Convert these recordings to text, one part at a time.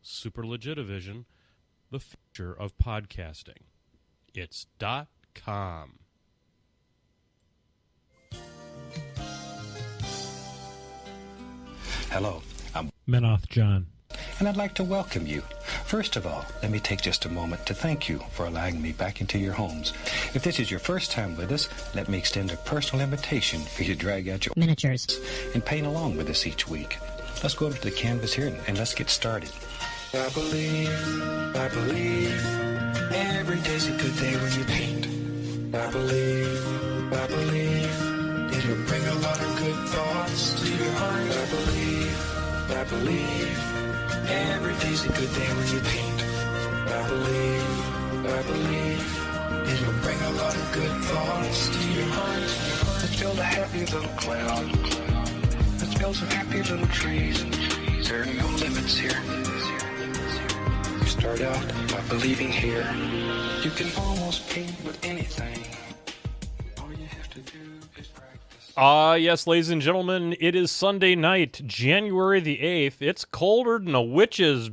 Superlegitivision, the future of podcasting. It's .com. Hello, I'm Menoth John. and I'd like to welcome you. First of all, let me take just a moment to thank you for allowing me back into your homes. If this is your first time with us, let me extend a personal invitation for you to drag out your miniatures and paint along with us each week. Let's go over to the canvas here and let's get started. I believe, every day's a good day when you paint. I believe, it'll bring a lot of good thoughts to your heart. I believe, every day's a good day when you paint. I believe, it'll bring a lot of good thoughts to your heart. Let's build a happy little cloud. Let's build some happy little trees. There are no limits here. You start out by believing here. You can almost paint with anything. All you have to do is practice. Yes, ladies and gentlemen, it is Sunday night, January the 8th. It's colder than a witch's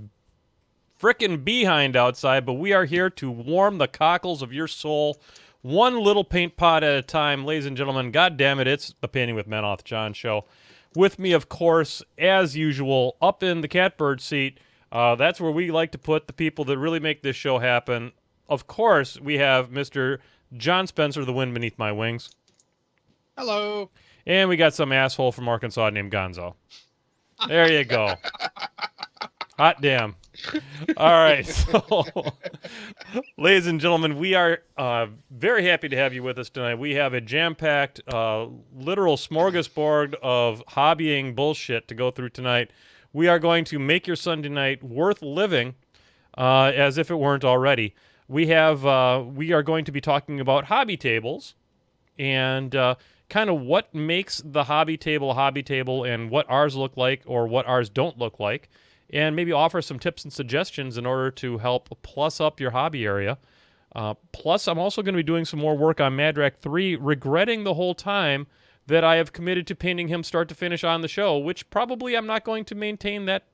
frickin' behind outside, but we are here to warm the cockles of your soul, one little paint pot at a time. Ladies and gentlemen, God damn it, it's the Painting with Menoth John show. With me, of course, as usual, up in the catbird seat. That's where we like to put the people that really make this show happen. Of course, we have Mr. John Spencer, the wind beneath my wings. Hello. And we got some asshole from Arkansas named Gonzo. There you go. Hot damn. All right. So, ladies and gentlemen, we are very happy to have you with us tonight. We have a jam-packed, literal smorgasbord of hobbying bullshit to go through tonight. We are going to make your Sunday night worth living, as if it weren't already. We are going to be talking about hobby tables and kind of what makes the hobby table and what ours look like or what ours don't look like, and maybe offer some tips and suggestions in order to help plus up your hobby area. Plus, I'm also going to be doing some more work on Madrak 3, regretting the whole time that I have committed to painting him start to finish on the show, which probably I'm not going to maintain that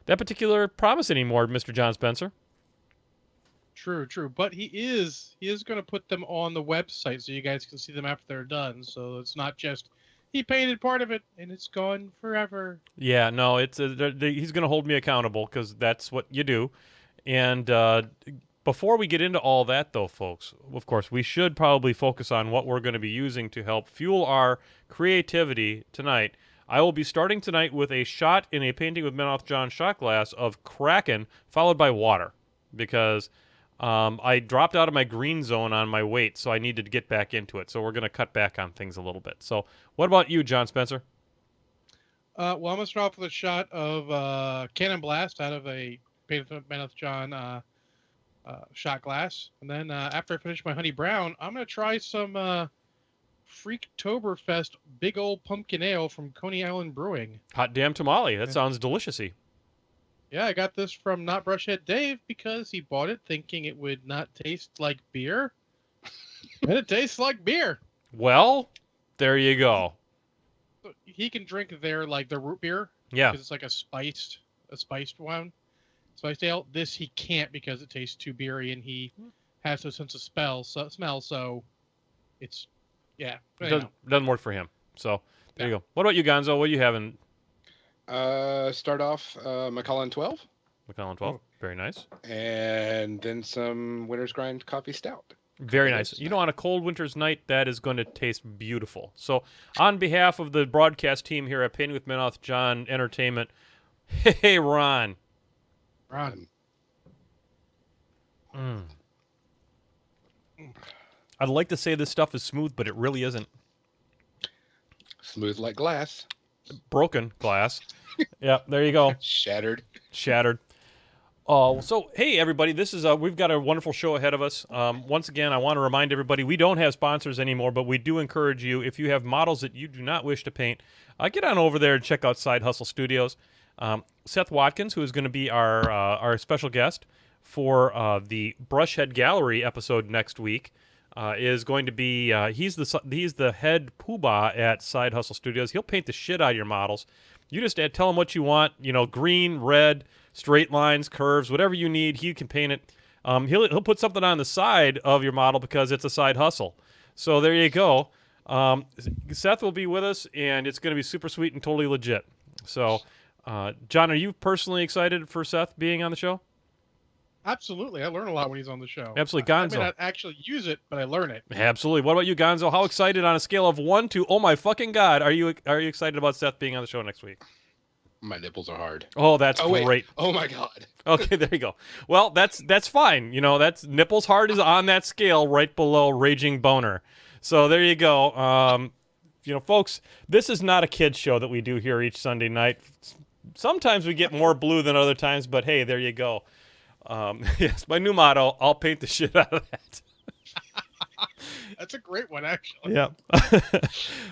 particular promise anymore, Mr. John Spencer. True. But he is going to put them on the website so you guys can see them after they're done. So it's not just he painted part of it and it's gone forever. Yeah, no, it's he's going to hold me accountable because that's what you do. And before we get into all that, though, folks, of course, we should probably focus on what we're going to be using to help fuel our creativity tonight. I will be starting tonight with a shot in a Painting with Menoth John shot glass of Kraken, followed by water, because I dropped out of my green zone on my weight, so I needed to get back into it. So we're going to cut back on things a little bit. So what about you, John Spencer? Well, I'm going to start off with a shot of Cannon Blast out of a Painted with Menoth John shot glass. And then after I finish my Honey Brown, I'm going to try some Freaktoberfest Big Old Pumpkin Ale from Coney Island Brewing. Hot damn tamale. That sounds delicious-y. Yeah, I got this from Not Brushhead Dave because he bought it thinking it would not taste like beer. And it tastes like beer. Well, there you go. So he can drink their root beer. Yeah. Because it's like a spiced one. Spiced ale. This he can't because it tastes too beery and he has no sense of smell, so it's Doesn't work for him. So there you go. What about you, Gonzo? What are you having? Start off Macallan 12. Macallan 12. Very nice. And then some Winter's Grind Coffee Stout. Very nice. You know, on a cold winter's night, that is going to taste beautiful. So on behalf of the broadcast team here at Painting with Menoth John Entertainment, hey, Ron. I'd like to say this stuff is smooth, but it really isn't. Smooth like glass. Broken glass. Yeah, there you go. Shattered. So, hey, everybody, this is we've got a wonderful show ahead of us. Once again, I want to remind everybody we don't have sponsors anymore, but we do encourage you, if you have models that you do not wish to paint, get on over there and check out Side Hustle Studios. Seth Watkins, who is going to be our special guest for the Brushhead Gallery episode next week, is going to be he's the head poobah at Side Hustle Studios. He'll paint the shit out of your models. You just tell him what you want. Green, red, straight lines, curves, whatever you need. He can paint it. He'll put something on the side of your model because it's a side hustle. So there you go. Seth will be with us, and it's going to be super sweet and totally legit. So, John, are you personally excited for Seth being on the show? Absolutely. I learn a lot when he's on the show. Absolutely. I Gonzo. may not actually use it, but I learn it. Absolutely. What about you, Gonzo? How excited on a scale of 1 to, oh my fucking God, are you excited about Seth being on the show next week? My nipples are hard. Oh, that's wait. great. Oh my God. Okay, there you go. Well, that's fine. That's nipples hard is on that scale right below raging boner. So there you go. Folks, this is not a kids show that we do here each Sunday night. Sometimes we get more blue than other times, but hey, there you go. Yes, my new motto, I'll paint the shit out of that. That's a great one, actually. Yeah.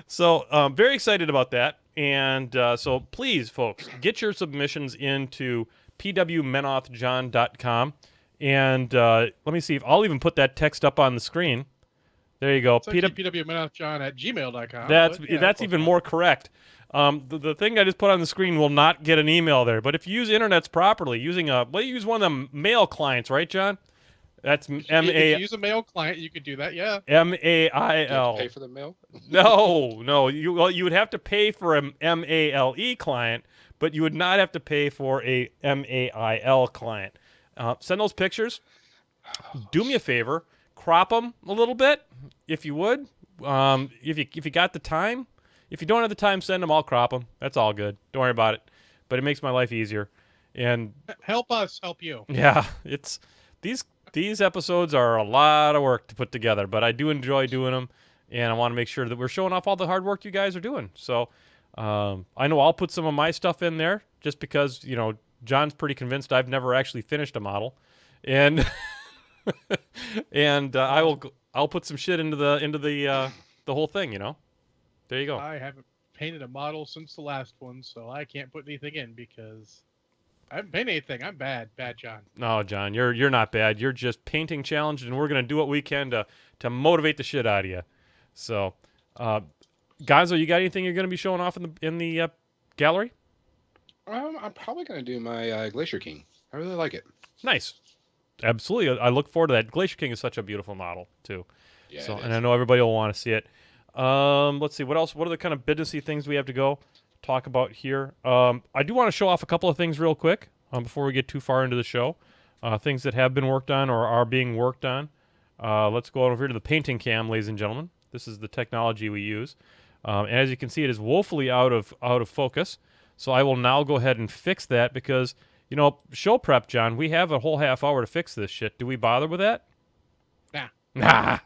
So, very excited about that. And so please, folks, get your submissions into pwmenothjohn.com. And let me see if I'll even put that text up on the screen. There you go. It's pwmenothjohn@gmail.com. That's even more correct. The thing I just put on the screen will not get an email there. But if you use internets properly, you use one of the mail clients, right, John? That's If you use a mail client, you could do that, yeah. MAIL. Do you have to pay for the mail? No. You would have to pay for a MALE client, but you would not have to pay for a MAIL client. Send those pictures. Do me a favor, crop them a little bit, if you would. If you got the time. If you don't have the time, send them. I'll crop them. That's all good. Don't worry about it. But it makes my life easier. And help us help you. yeah, it's these episodes are a lot of work to put together, but I do enjoy doing them, and I want to make sure that we're showing off all the hard work you guys are doing. So I know I'll put some of my stuff in there just because John's pretty convinced I've never actually finished a model, and and I'll put some shit into the whole thing. There you go. I haven't painted a model since the last one, so I can't put anything in because I haven't painted anything. I'm bad, John. No, John, you're not bad. You're just painting challenged, and we're gonna do what we can to motivate the shit out of you. So, Gonzo, you got anything you're gonna be showing off in the gallery? I'm probably gonna do my Glacier King. I really like it. Nice, absolutely. I look forward to that. Glacier King is such a beautiful model too. Yeah. So, and I know everybody will want to see it. Let's see what else. What are the kind of businessy things we have to go talk about here? I do want to show off a couple of things real quick before we get too far into the show. Things that have been worked on or are being worked on. Let's go over here to the painting cam, ladies and gentlemen. This is the technology we use. And as you can see, it is woefully out of focus. So I will now go ahead and fix that because show prep, John. We have a whole half hour to fix this shit. Do we bother with that? Nah.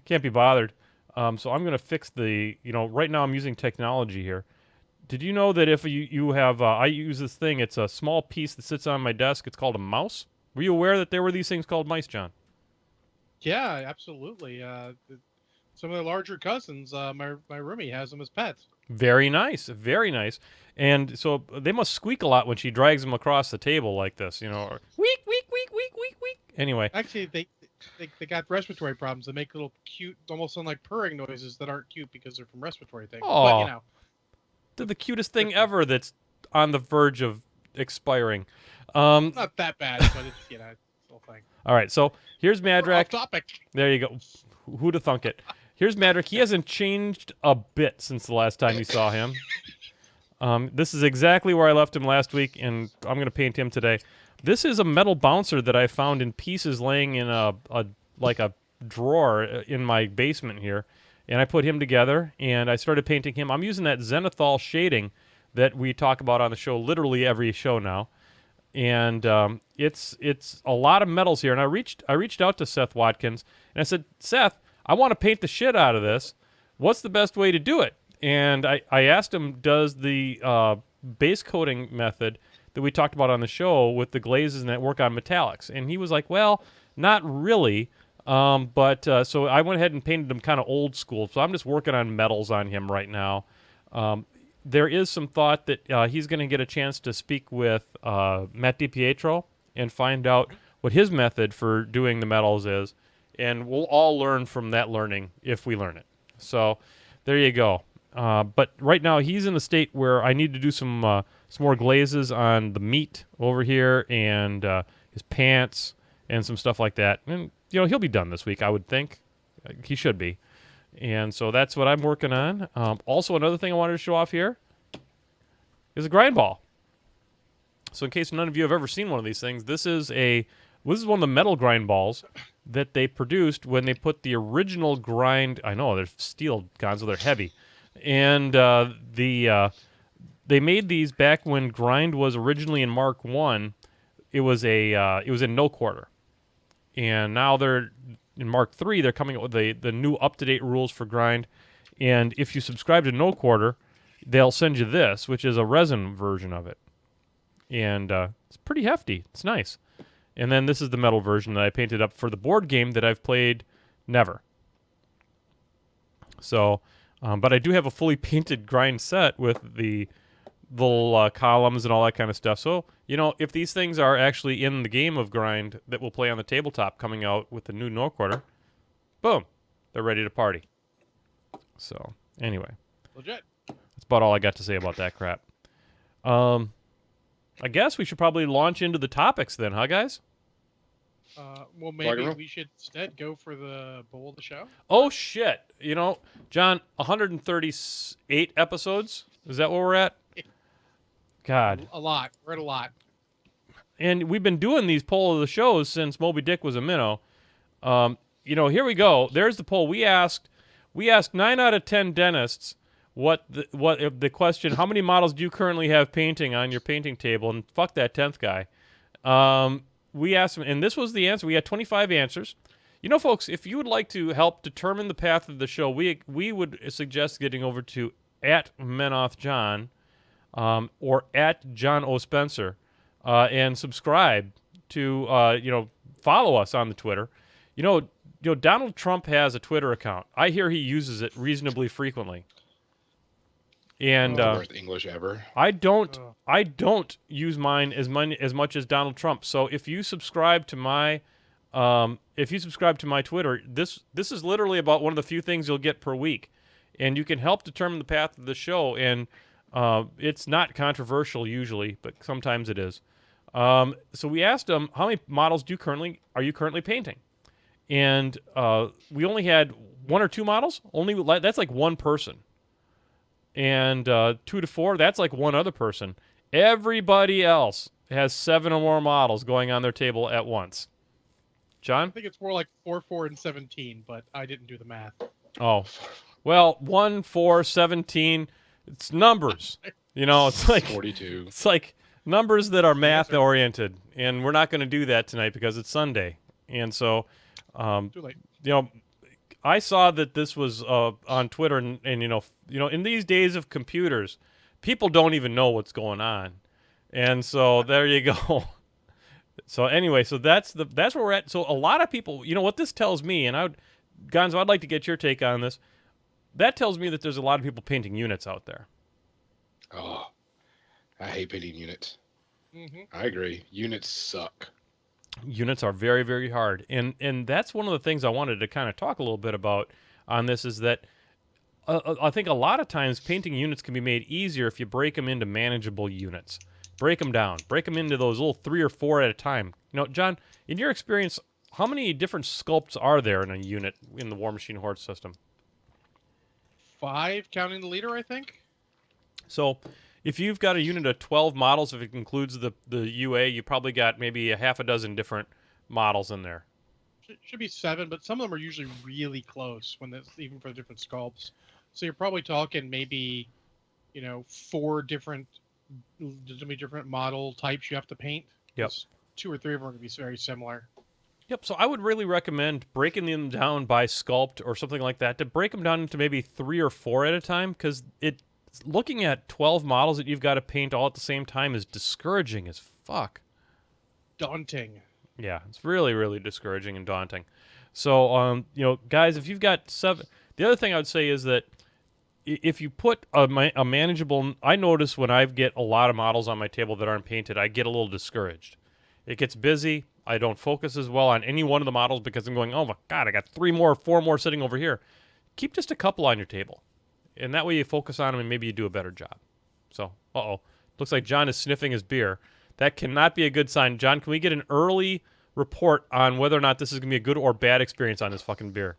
Can't be bothered. So I'm going to fix the, right now I'm using technology here. Did you know that if you have, I use this thing, it's a small piece that sits on my desk. It's called a mouse. Were you aware that there were these things called mice, John? Yeah, absolutely. Some of the larger cousins, my roomie has them as pets. Very nice. Very nice. And so they must squeak a lot when she drags them across the table like this, or week, week, week, week, week, week. Anyway. Actually, they got respiratory problems. They make little cute, almost sound like purring noises that aren't cute because they're from respiratory things. Oh, but they're the cutest thing ever that's on the verge of expiring. Not that bad, but it's it's a whole thing. All right, so here's Madrak. Off topic. There you go. Who'd have thunk it? Here's Madrak. He hasn't changed a bit since the last time you saw him. This is exactly where I left him last week, and I'm going to paint him today. This is a metal bouncer that I found in pieces laying in a drawer in my basement here. And I put him together, and I started painting him. I'm using that zenithal shading that we talk about on the show literally every show now. And it's a lot of metals here. And I reached out to Seth Watkins, and I said, Seth, I want to paint the shit out of this. What's the best way to do it? And I asked him, does the base coating method that we talked about on the show with the glazes and that work on metallics? And he was like, well, not really. But so I went ahead and painted him kind of old school. So I'm just working on metals on him right now. There is some thought that he's going to get a chance to speak with Matt DiPietro and find out what his method for doing the metals is. And we'll all learn from that learning if we learn it. So there you go. But right now he's in a state where I need to do some more glazes on the meat over here and his pants and some stuff like that. And he'll be done this week, I would think. He should be. And so that's what I'm working on. Also, another thing I wanted to show off here is a grind ball. So in case none of you have ever seen one of these things, this is one of the metal grind balls that they produced when they put the original grind. I know they're steel guns, so they're heavy, and they made these back when grind was originally in Mark 1. It was in no quarter, and now they're in Mark 3. They're coming up with the new up-to-date rules for grind, and if you subscribe to no quarter, they'll send you this, which is a resin version of it. And it's pretty hefty. It's nice. And then this is the metal version that I painted up for the board game that I've played never. So, but I do have a fully painted grind set with the little columns and all that kind of stuff. So, if these things are actually in the game of grind that we'll play on the tabletop coming out with the new no quarter, boom, they're ready to party. So, anyway. Legit. That's about all I got to say about that crap. I guess we should probably launch into the topics then, huh, guys? Well, maybe we should instead go for the bowl of the show. Oh, shit. John, 138 episodes? Is that where we're at? God. A lot. We're at a lot. And we've been doing these poll of the shows since Moby Dick was a minnow. Here we go. There's the poll. We asked 9 out of 10 dentists what the question, how many models do you currently have painting on your painting table? And fuck that 10th guy. We asked him, and this was the answer. We had 25 answers. Folks, if you would like to help determine the path of the show, we would suggest getting over to @MenothJohn or @John O. Spencer and subscribe to, follow us on the Twitter. Donald Trump has a Twitter account. I hear he uses it reasonably frequently. And the worst English ever. I don't use mine as much as Donald Trump. So if you subscribe to my Twitter, this is literally about one of the few things you'll get per week, and you can help determine the path of the show. And it's not controversial usually, but sometimes it is. So we asked him, how many models are you currently painting? And we only had 1 or 2 models. That's like one person. And 2 to 4, that's like one other person. Everybody else has 7 or more models going on their table at once. John? I think it's more like 4, 4, and 17, but I didn't do the math. Oh. Well, 1, 4, 17, it's numbers. It's like 42. It's like numbers that are math-oriented, and we're not going to do that tonight because it's Sunday. And so, Too late. I saw that this was on Twitter, and in these days of computers, people don't even know what's going on, and so there you go. So anyway, so that's where we're at. So a lot of people, what this tells me, and Gonzo, I'd like to get your take on this. That tells me that there's a lot of people painting units out there. Oh, I hate painting units. Mm-hmm. I agree. Units suck. Units are very, very hard. And that's one of the things I wanted to kind of talk a little bit about on this is that I think a lot of times painting units can be made easier if you break them into manageable units. Break them down. Break them into those little 3 or 4 at a time. John, in your experience, how many different sculpts are there in a unit in the Warmachine Hordes system? 5, counting the leader, I think. So if you've got a unit of 12 models, if it includes the UA, you probably got maybe a half a dozen different models in there. Should be 7, but some of them are usually really close even for the different sculpts. So you're probably talking maybe, 4 different model types you have to paint. Yep. 2 or 3 of them are going to be very similar. Yep, so I would really recommend breaking them down by sculpt or something like that, to break them down into maybe 3 or 4 at a time, because looking at 12 models that you've got to paint all at the same time is discouraging as fuck. Daunting. Yeah, it's really, really discouraging and daunting. So, guys, if you've got 7... The other thing I would say is that if you put a manageable... I notice when I get a lot of models on my table that aren't painted, I get a little discouraged. It gets busy. I don't focus as well on any one of the models because I'm going, oh my God, I got 3 more, 4 more sitting over here. Keep just a couple on your table. and that way you focus on them and maybe you do a better job. So, looks like John is sniffing his beer. That cannot be a good sign. John, can we get an early report on whether or not this is going to be a good or bad experience on this fucking beer?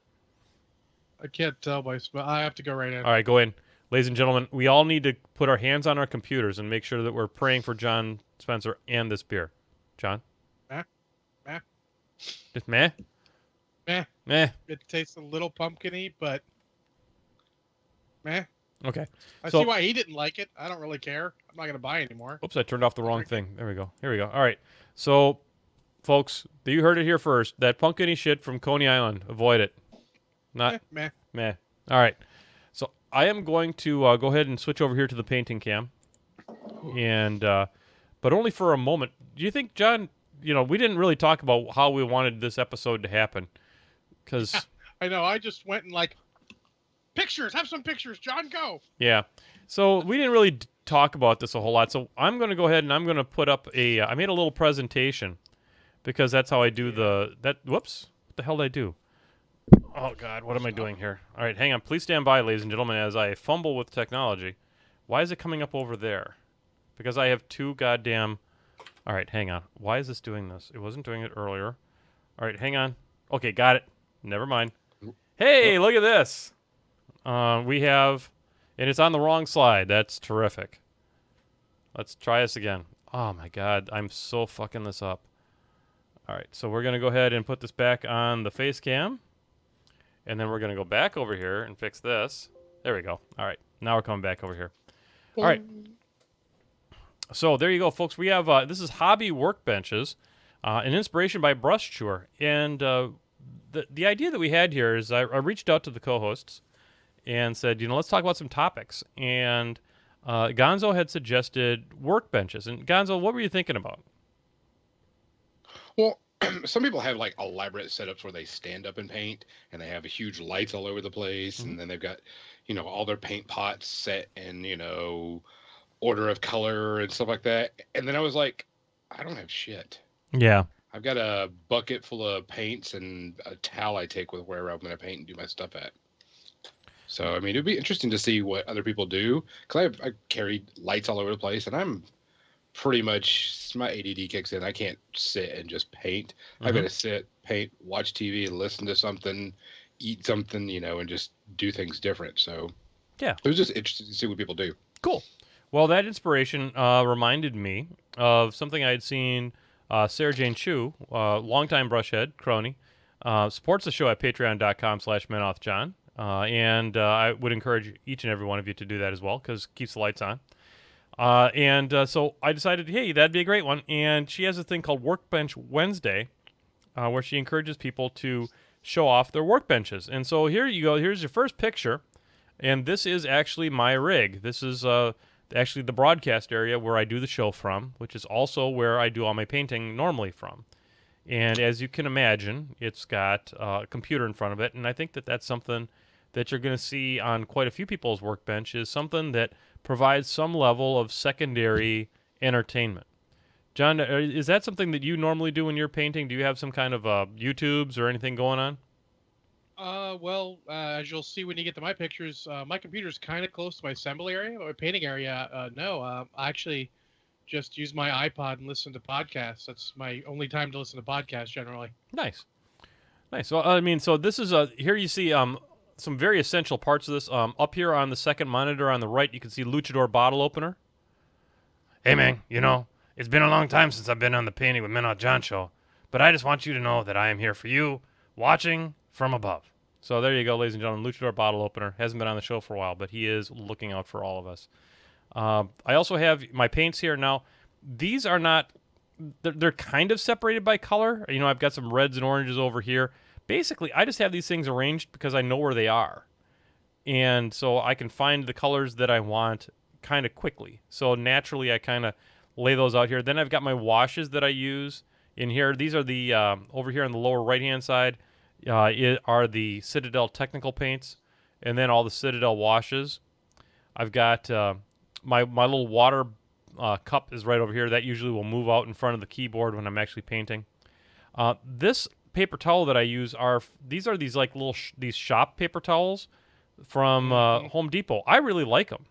I can't tell by smell. I have to go right in. All right, go in. Ladies and gentlemen, we all need to put our hands on our computers and make sure that we're praying for John Spencer and this beer. John? Meh. Meh. Just meh? Meh. Meh. It tastes a little pumpkin-y, but meh. Okay. I So- see why he didn't like it. I don't really care. I'm not going to buy anymore. Oops, I turned off the wrong thing. There we go. Here we go. All right. So, folks, you heard it here first. That pumpkin-y shit from Coney Island. Avoid it. Not Meh. meh. All right. So I am going to go ahead and switch over here to the painting cam, and but only for a moment. Do you think, John? We didn't really talk about how we wanted this episode to happen, because I know. I just went and pictures. Have some pictures, John. Go. yeah. So we didn't really talk about this a whole lot. So I'm going to go ahead and I'm going to put up I made a little presentation, because that's how I do whoops. What the hell did I do? Oh, God, what am I doing here? All right, hang on. Please stand by, ladies and gentlemen, as I fumble with technology. Why is it coming up over there? Because I have two goddamn... All right, hang on. Why is this doing this? It wasn't doing it earlier. All right, hang on. Okay, got it. Never mind. Hey, look at this. We have... And it's on the wrong slide. That's terrific. Let's try this again. Oh, my God. I'm so fucking this up. All right, so we're going to go ahead and put this back on the face cam. And then we're going to go back over here and fix this. There we go. All right. Now we're coming back over here. All right. So there you go, folks. We have, this is Hobby Workbenches, an inspiration by Brushheads. And the idea that we had here is I reached out to the co-hosts and said, let's talk about some topics. And Gonzo had suggested workbenches. And Gonzo, what were you thinking about? Well, some people have elaborate setups where they stand up and paint, and they have huge lights all over the place, and then they've got, all their paint pots set in, order of color and stuff like that. And then I was like, I don't have shit. Yeah. I've got a bucket full of paints and a towel I take with where I'm going to paint and do my stuff at. So, I mean, it'd be interesting to see what other people do, because I carry lights all over the place, and I'm pretty much, my ADD kicks in. I can't sit and just paint. I've got to sit, paint, watch TV, listen to something, eat something, and just do things different. So yeah, it was just interesting to see what people do. Cool. Well, that inspiration reminded me of something I had seen. Sarah Jane Chu, longtime Brushhead crony, supports the show at patreon.com/menothjohn. And I would encourage each and every one of you to do that as well, because it keeps the lights on. So I decided, hey, that'd be a great one. And she has a thing called Workbench Wednesday, where she encourages people to show off their workbenches. And so here you go. Here's your first picture. And this is actually my rig. This is actually the broadcast area where I do the show from, which is also where I do all my painting normally from. And as you can imagine, it's got a computer in front of it. And I think that that's something that you're going to see on quite a few people's workbench, is something that provides some level of secondary entertainment. John, is that something that you normally do when you're painting? Do you have some kind of YouTubes or anything going on? As you'll see when you get to my pictures, my computer's kind of close to my assembly area, but my painting area, no. I actually just use my iPod and listen to podcasts. That's my only time to listen to podcasts generally. Nice. Well, I mean, so this is here you see some very essential parts of this. Up here on the second monitor on the right, you can see Luchador bottle opener. Hey, man, it's been a long time since I've been on the Painting with Men on John show, but I just want you to know that I am here for you, watching from above. So there you go, ladies and gentlemen. Luchador bottle opener hasn't been on the show for a while, but he is looking out for all of us. I also have my paints here. Now, these are not, they're kind of separated by color. I've got some reds and oranges over here. Basically, I just have these things arranged because I know where they are. And so I can find the colors that I want kind of quickly. So naturally, I kind of lay those out here. Then I've got my washes that I use in here. These are the, over here on the lower right-hand side, are the Citadel technical paints. And then all the Citadel washes. I've got my little water cup is right over here. That usually will move out in front of the keyboard when I'm actually painting. This paper towel that I use these like little these shop paper towels. from Mhm. Home Depot. I really like them.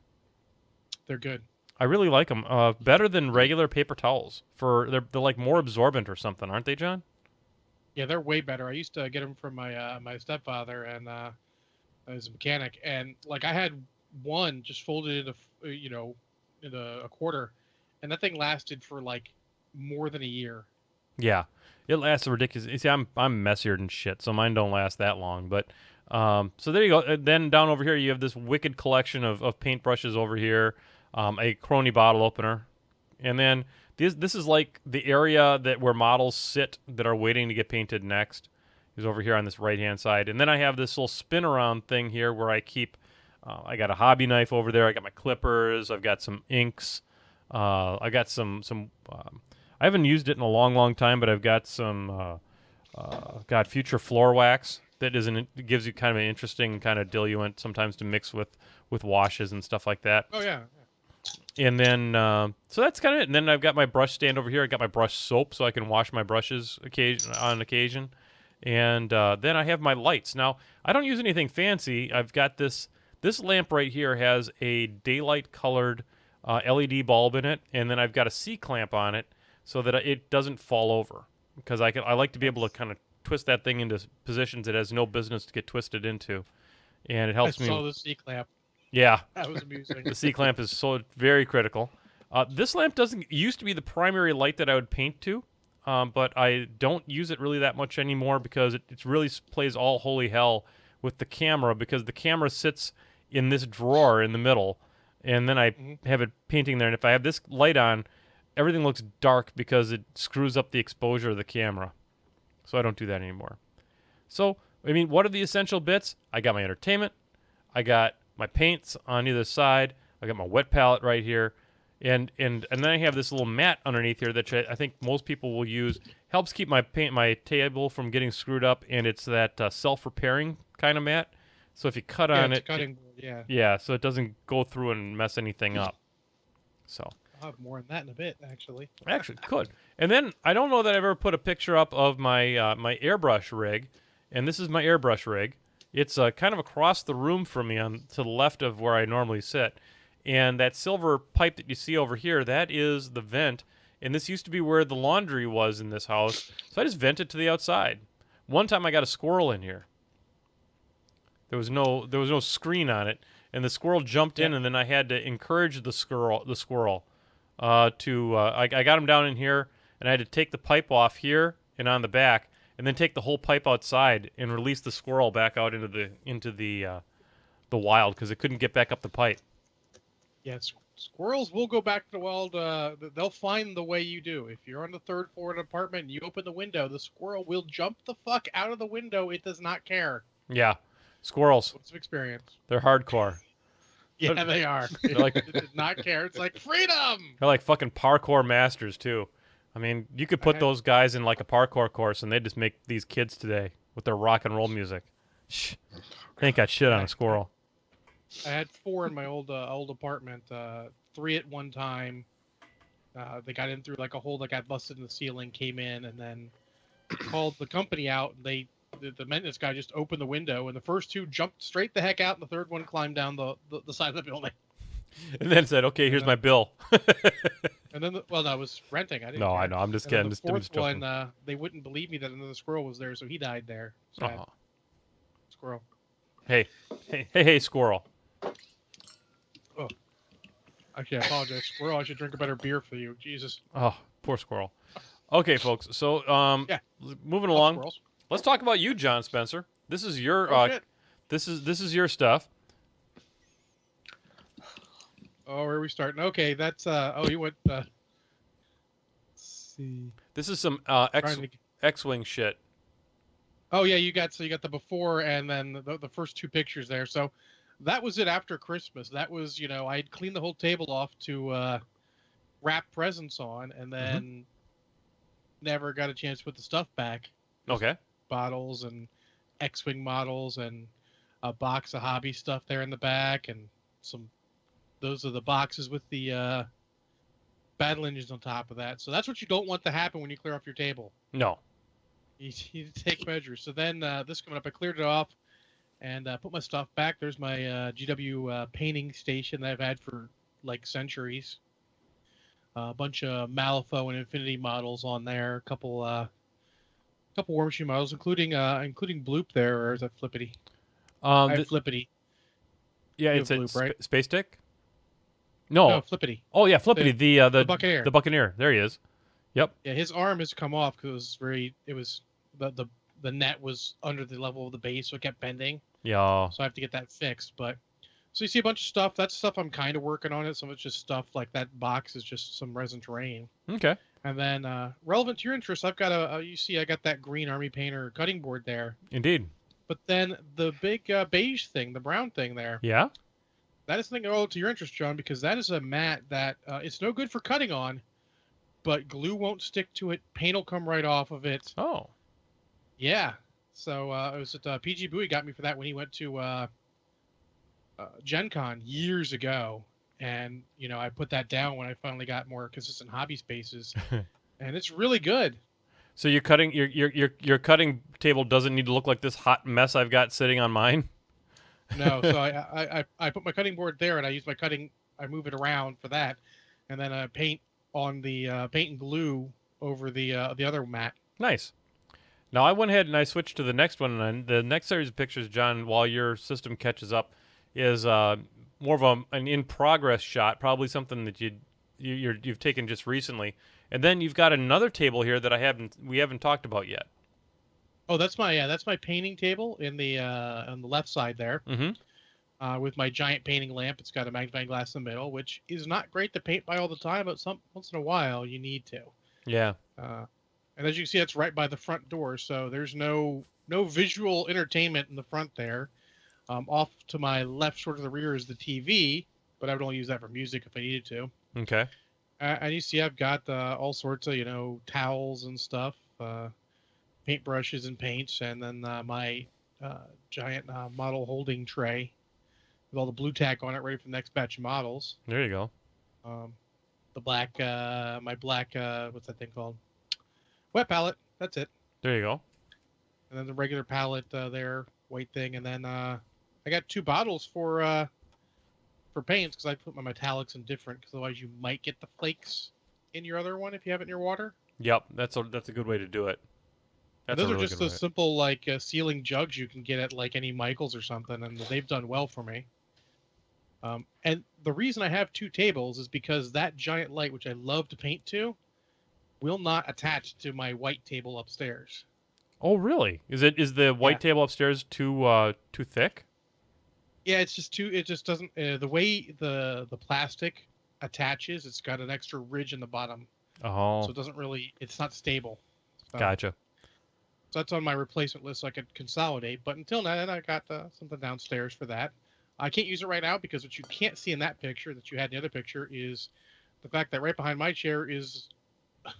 They're good. I really like them. Better than regular paper towels. They're like more absorbent or something, aren't they, John? Yeah, they're way better. I used to get them from my stepfather, and as a mechanic, and like I had one just folded into into a quarter, and that thing lasted for like more than a year. Yeah, it lasts ridiculous. You see, I'm messier than shit, so mine don't last that long. But so there you go. Then down over here, you have this wicked collection of paintbrushes over here, a Crony bottle opener, and then this is like the area that where models sit that are waiting to get painted next. Is over here on this right hand side, and then I have this little spin around thing here where I keep. I got a hobby knife over there. I got my clippers. I've got some inks. I got some. I haven't used it in a long, long time, but I've got some. Got future floor wax that it gives you kind of an interesting kind of diluent sometimes to mix with washes and stuff like that. Oh yeah. And then so that's kind of it. And then I've got my brush stand over here. I got my brush soap so I can wash my brushes on occasion. And then I have my lights. Now I don't use anything fancy. I've got this lamp right here has a daylight colored LED bulb in it, and then I've got a C clamp on it so that it doesn't fall over because I like to be able to kind of twist that thing into positions it has no business to get twisted into, and it helps I me. saw the C clamp. Yeah, That was amusing. the C clamp is so very critical. This lamp used to be the primary light that I would paint to, but I don't use it really that much anymore because it really plays all holy hell with the camera because the camera sits in this drawer in the middle, and then I have it painting there. And if I have this light on, everything looks dark because it screws up the exposure of the camera. So I don't do that anymore. So, I mean, what are the essential bits? I got my entertainment. I got my paints on either side. I got my wet palette right here. And then I have this little mat underneath here that I think most people will use. Helps keep my table from getting screwed up, and it's that self-repairing kind of mat. So if you cut on it, cutting board. Yeah. yeah, so it doesn't go through and mess anything up. So I'll have more on that in a bit, actually. actually, could. And then I don't know that I've ever put a picture up of my my airbrush rig, and this is my airbrush rig. It's kind of across the room from me to the left of where I normally sit. And that silver pipe that you see over here, that is the vent. And this used to be where the laundry was in this house. So I just vented to the outside. One time I got a squirrel in here. There was no screen on it, and the squirrel jumped in, and then I had to encourage the squirrel. I got him down in here, and I had to take the pipe off here and on the back, and then take the whole pipe outside and release the squirrel back out into the wild because it couldn't get back up the pipe. Yeah, squirrels will go back to the wild. They'll find the way you do. If you're on the third floor of an apartment and you open the window, the squirrel will jump the fuck out of the window. It does not care. Yeah, squirrels. What's experience? They're hardcore. Yeah, they are. They're like It does not care. It's like freedom. they're like fucking parkour masters too. I mean, you could put those guys in like a parkour course, and they just make these kids today with their rock and roll music. Shh, they ain't got shit on a squirrel. I had 4 in my old apartment. 3 at one time. They got in through like a hole that got busted in the ceiling. Came in and then called the company out. The maintenance guy just opened the window, and the first 2 jumped straight the heck out, and the third one climbed down the side of the building. And then said, "Okay, here's my bill." And then, no, I was renting. I didn't. No, care. I know. I'm just And then kidding. the I'm just fourth joking. one, they wouldn't believe me that another squirrel was there, so he died there. Sad. Aw. Squirrel. Hey, squirrel. Actually, I apologize. Squirrel, I should drink a better beer for you. Jesus. Oh, poor squirrel. Okay, folks. So, Yeah. moving Love along. squirrels. Let's talk about you, John Spencer. This is your Oh, shit. this is your stuff. Oh, where are we starting? Okay, that's you went. Let's see. This is some Trying to- X-wing shit. Oh yeah, you got the before and then the first 2 pictures there. So that was it after Christmas. That was I'd cleaned the whole table off to wrap presents on, and then never got a chance to put the stuff back. Okay. Bottles and X-wing models and a box of hobby stuff there in the back, and those are the boxes with the battle engines on top of that. So that's what you don't want to happen when you clear off your table. No. You need to take measures. So then this coming up, I cleared it off, and put my stuff back. There's my GW painting station that I've had for like centuries. A bunch of Malifaux and Infinity models on there. A couple Warmachine models, including Bloop there, or is that Flippity? I have Flippity. Yeah, You it's have a Bloop, right? space stick. No, No. Flippity. Oh yeah, Flippity, the Buccaneer. The Buccaneer. There he is. Yep. Yeah, his arm has come off because the net was under the level of the base, so it kept bending. Yeah. So I have to get that fixed. But so you see a bunch of stuff. That's stuff I'm kind of working on it. Some of it's just stuff like that box is just some resin terrain. Okay. And then relevant to your interest, I've got I got that green army painter cutting board there. Indeed. But then the big beige thing, the brown thing there. Yeah. That is something relevant to your interest, John, because that is a mat that it's no good for cutting on, but glue won't stick to it. Paint will come right off of it. Oh. Yeah. So it was at PG Bowie got me for that when he went to Gen Con years ago. And, I put that down when I finally got more consistent hobby spaces. And it's really good. So your cutting table doesn't need to look like this hot mess I've got sitting on mine? No, so I put my cutting board there, and I use I move it around for that, and then I paint on the paint and glue over the other mat. Nice. Now I went ahead and I switched to the next one, and the next series of pictures, John, while your system catches up, is more of an in-progress shot, probably something that you've taken just recently, and then you've got another table here that we haven't talked about yet. Oh, that's my painting table in the on the left side there, with my giant painting lamp. It's got a magnifying glass in the middle, which is not great to paint by all the time, but once in a while you need to. Yeah. And as you can see, that's right by the front door, so there's no visual entertainment in the front there. Off to my left, short of the rear, is the TV, but I would only use that for music if I needed to. Okay. And you see, I've got all sorts of towels and stuff, paintbrushes and paints, and then my giant model holding tray with all the blue tack on it, ready for the next batch of models. There you go. The black, my black, what's that thing called? Wet palette. That's it. There you go. And then the regular palette there, white thing, and then I got 2 bottles for paints because I put my metallics in different, because otherwise you might get the flakes in your other one if you have it in your water. Yep, that's a good way to do it. Those are just those simple like sealing jugs you can get at like any Michaels or something, and they've done well for me. And the reason I have 2 tables is because that giant light, which I love to paint to, will not attach to my white table upstairs. Oh, really? Is the white table upstairs too thick? Yeah, it's just too. It just doesn't. The way the plastic attaches, it's got an extra ridge in the bottom. Oh. So it doesn't really. It's not stable. So, Gotcha. So that's on my replacement list, so I could consolidate. But until then, I got something downstairs for that. I can't use it right now because what you can't see in that picture that you had in the other picture is the fact that right behind my chair is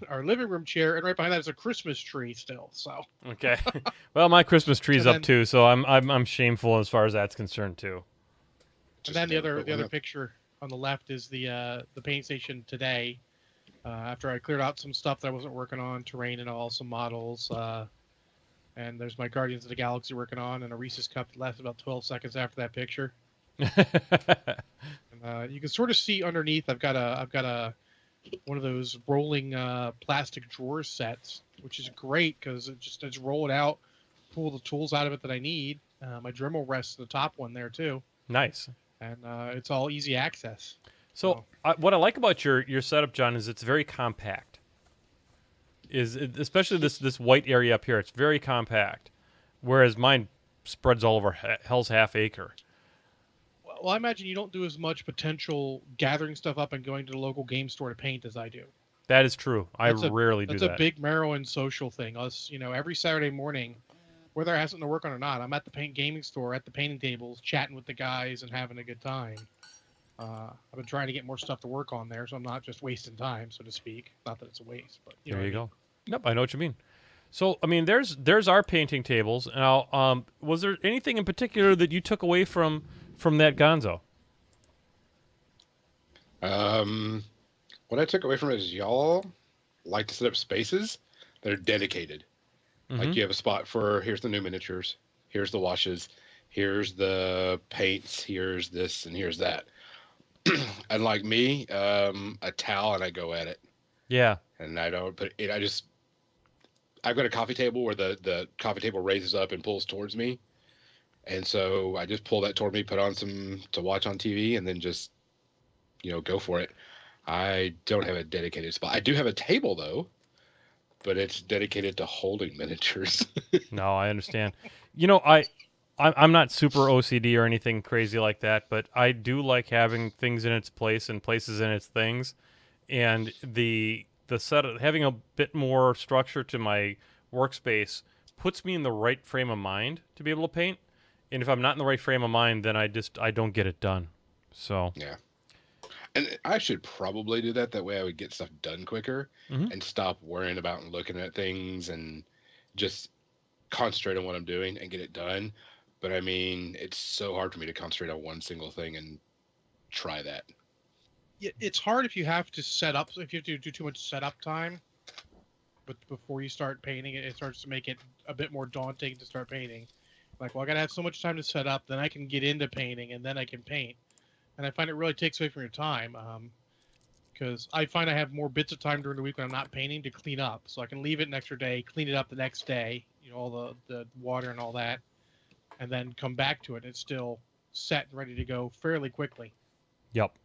our living room chair, and right behind that is a Christmas tree still. So okay. Well, my Christmas tree's up too, so I'm shameful as far as that's concerned too. And then the other picture on the left is the painting station today. After I cleared out some stuff that I wasn't working on, terrain and all, some models. And there's my Guardians of the Galaxy working on, and a Reese's cup that lasted about 12 seconds after that picture. And, you can sort of see underneath. I've got a one of those rolling plastic drawer sets, which is great because it's roll it out, pull the tools out of it that I need. My Dremel rests in the top one there too. Nice. And it's all easy access. So what I like about your setup, John, is it's very compact. Especially this white area up here, it's very compact, whereas mine spreads all over hell's half acre. Well, I imagine you don't do as much potential gathering stuff up and going to the local game store to paint as I do. That is true. I rarely do that. That's a big Maryland social thing. Us, every Saturday morning, whether I have something to work on or not, I'm at the paint gaming store, at the painting tables, chatting with the guys and having a good time. I've been trying to get more stuff to work on there, so I'm not just wasting time, so to speak. Not that it's a waste, but there you go. Nope, I know what you mean. So, I mean, there's our painting tables. Now, was there anything in particular that you took away from that Gonzo? What I took away from it is y'all like to set up spaces that are dedicated. Mm-hmm. Like you have a spot for here's the new miniatures, here's the washes, Here's the paints. Here's this, and here's that. Unlike me, a towel, and I go at it. Yeah. And I don't put it. I've got a coffee table where the coffee table raises up and pulls towards me, and so I just pull that toward me, put on some to watch on TV, and then just go for it. I don't have a dedicated spot. I do have a table though, but it's dedicated to holding miniatures. No, I understand. I'm not super OCD or anything crazy like that, but I do like having things in its place and places in its things, and the set having a bit more structure to my workspace puts me in the right frame of mind to be able to paint. And if I'm not in the right frame of mind, then I don't get it done. So Yeah. And I should probably do that. That way I would get stuff done quicker Mhm. and stop worrying about and looking at things and just concentrate on what I'm doing and get it done. But I mean, it's so hard for me to concentrate on one single thing and try that. It's hard if you have to set up, if you have to do too much setup time. But before you start painting it, it starts to make it a bit more daunting to start painting. Like, well, I gotta have so much time to set up, then I can get into painting, and then I can paint. And I find it really takes away from your time, because I find I have more bits of time during the week when I'm not painting to clean up. So I can leave it an extra day, clean it up the next day, all the water and all that, and then come back to it. It's still set and ready to go fairly quickly. Yep.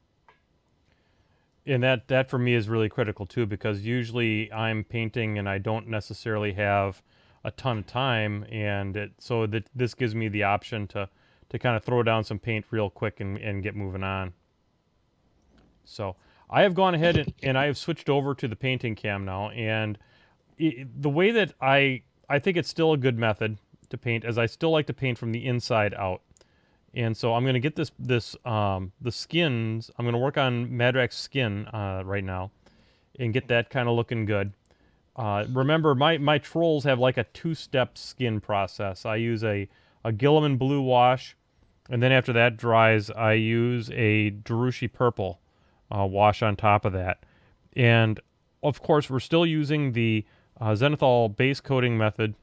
And that for me is really critical too, because usually I'm painting and I don't necessarily have a ton of time, and so that this gives me the option to kind of throw down some paint real quick and get moving on. So I have gone ahead and I have switched over to the painting cam now, and the way that I think it's still a good method to paint, as I still like to paint from the inside out. And so I'm going to get the skins. I'm going to work on Madrak's skin right now and get that kind of looking good. Remember, my trolls have like a two-step skin process. I use a Gilliman blue wash, and then after that dries, I use a Darushi purple wash on top of that. And of course, we're still using the Zenithal base coating method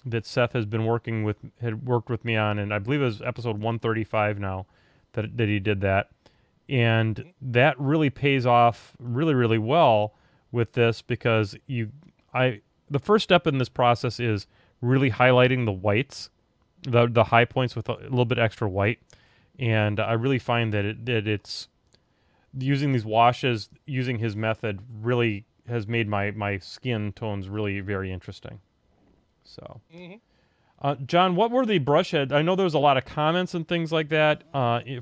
that Seth had worked with me on, and I believe it was episode 135 now that he did that. And that really pays off really, really well with this, because the first step in this process is really highlighting the whites, the high points with a little bit extra white. And I really find that it's using these washes, using his method, really has made my skin tones really very interesting. So, John, what were the brush heads? I know there was a lot of comments and things like that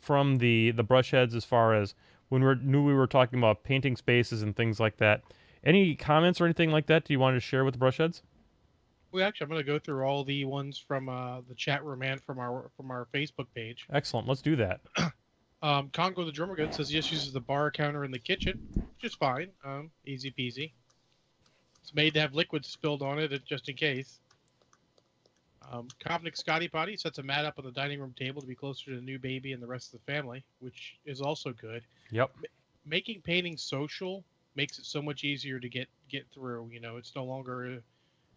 from the brush heads, as far as when we were talking about painting spaces and things like that. Any comments or anything like that do you want to share with the brush heads? Well, actually, I'm going to go through all the ones from the chat room and from our Facebook page. Excellent. Let's do that. Congo the Drummer Gun says he just uses the bar counter in the kitchen, which is fine. Easy peasy. It's made to have liquid spilled on it just in case. Kovnik Scotty Potty sets a mat up on the dining room table to be closer to the new baby and the rest of the family, which is also good. Yep. Making painting social makes it so much easier to get through. It's no longer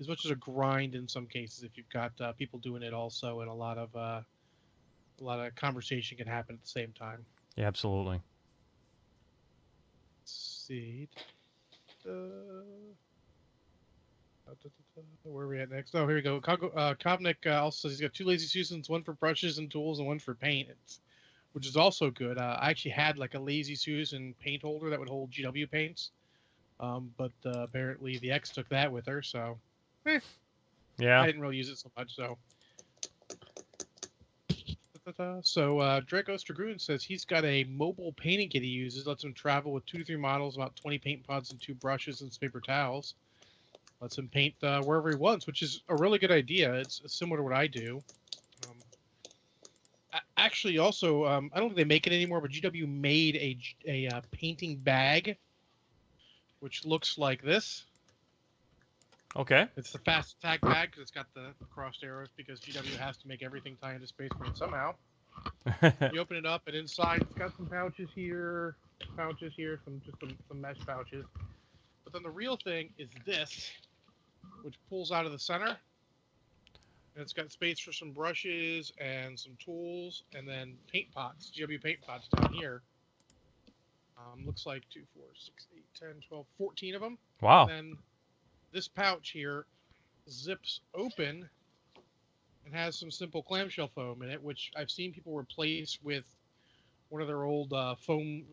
as much as a grind in some cases if you've got people doing it also, and a lot of conversation can happen at the same time. Yeah, absolutely. Let's see. Where are we at next? Oh, here we go. Kovnik also says he's got 2 Lazy Susans, one for brushes and tools and one for paint, which is also good. I actually had like a Lazy Susan paint holder that would hold GW paints, but apparently the ex took that with her, so Yeah. I didn't really use it so much. So Dracos Dragoon says he's got a mobile painting kit he uses. Lets him travel with 2 to 3 models, about 20 paint pods and 2 brushes and some paper towels. Lets him paint wherever he wants, which is a really good idea. It's similar to what I do. Actually, also, I don't think they make it anymore, but GW made a painting bag, which looks like this. Okay. It's the fast attack bag because it's got the crossed arrows, because GW has to make everything tie into Space Marine somehow. You open it up, and inside it's got some pouches here, some mesh pouches. But then the real thing is this, which pulls out of the center, And it's got space for some brushes and some tools, and then paint pots, GW paint pots down here. Looks like 2, 4, 6, 8, 10, 12, 14 of them. Wow. And then this pouch here zips open and has some simple clamshell foam in it, which I've seen people replace with one of their old foam,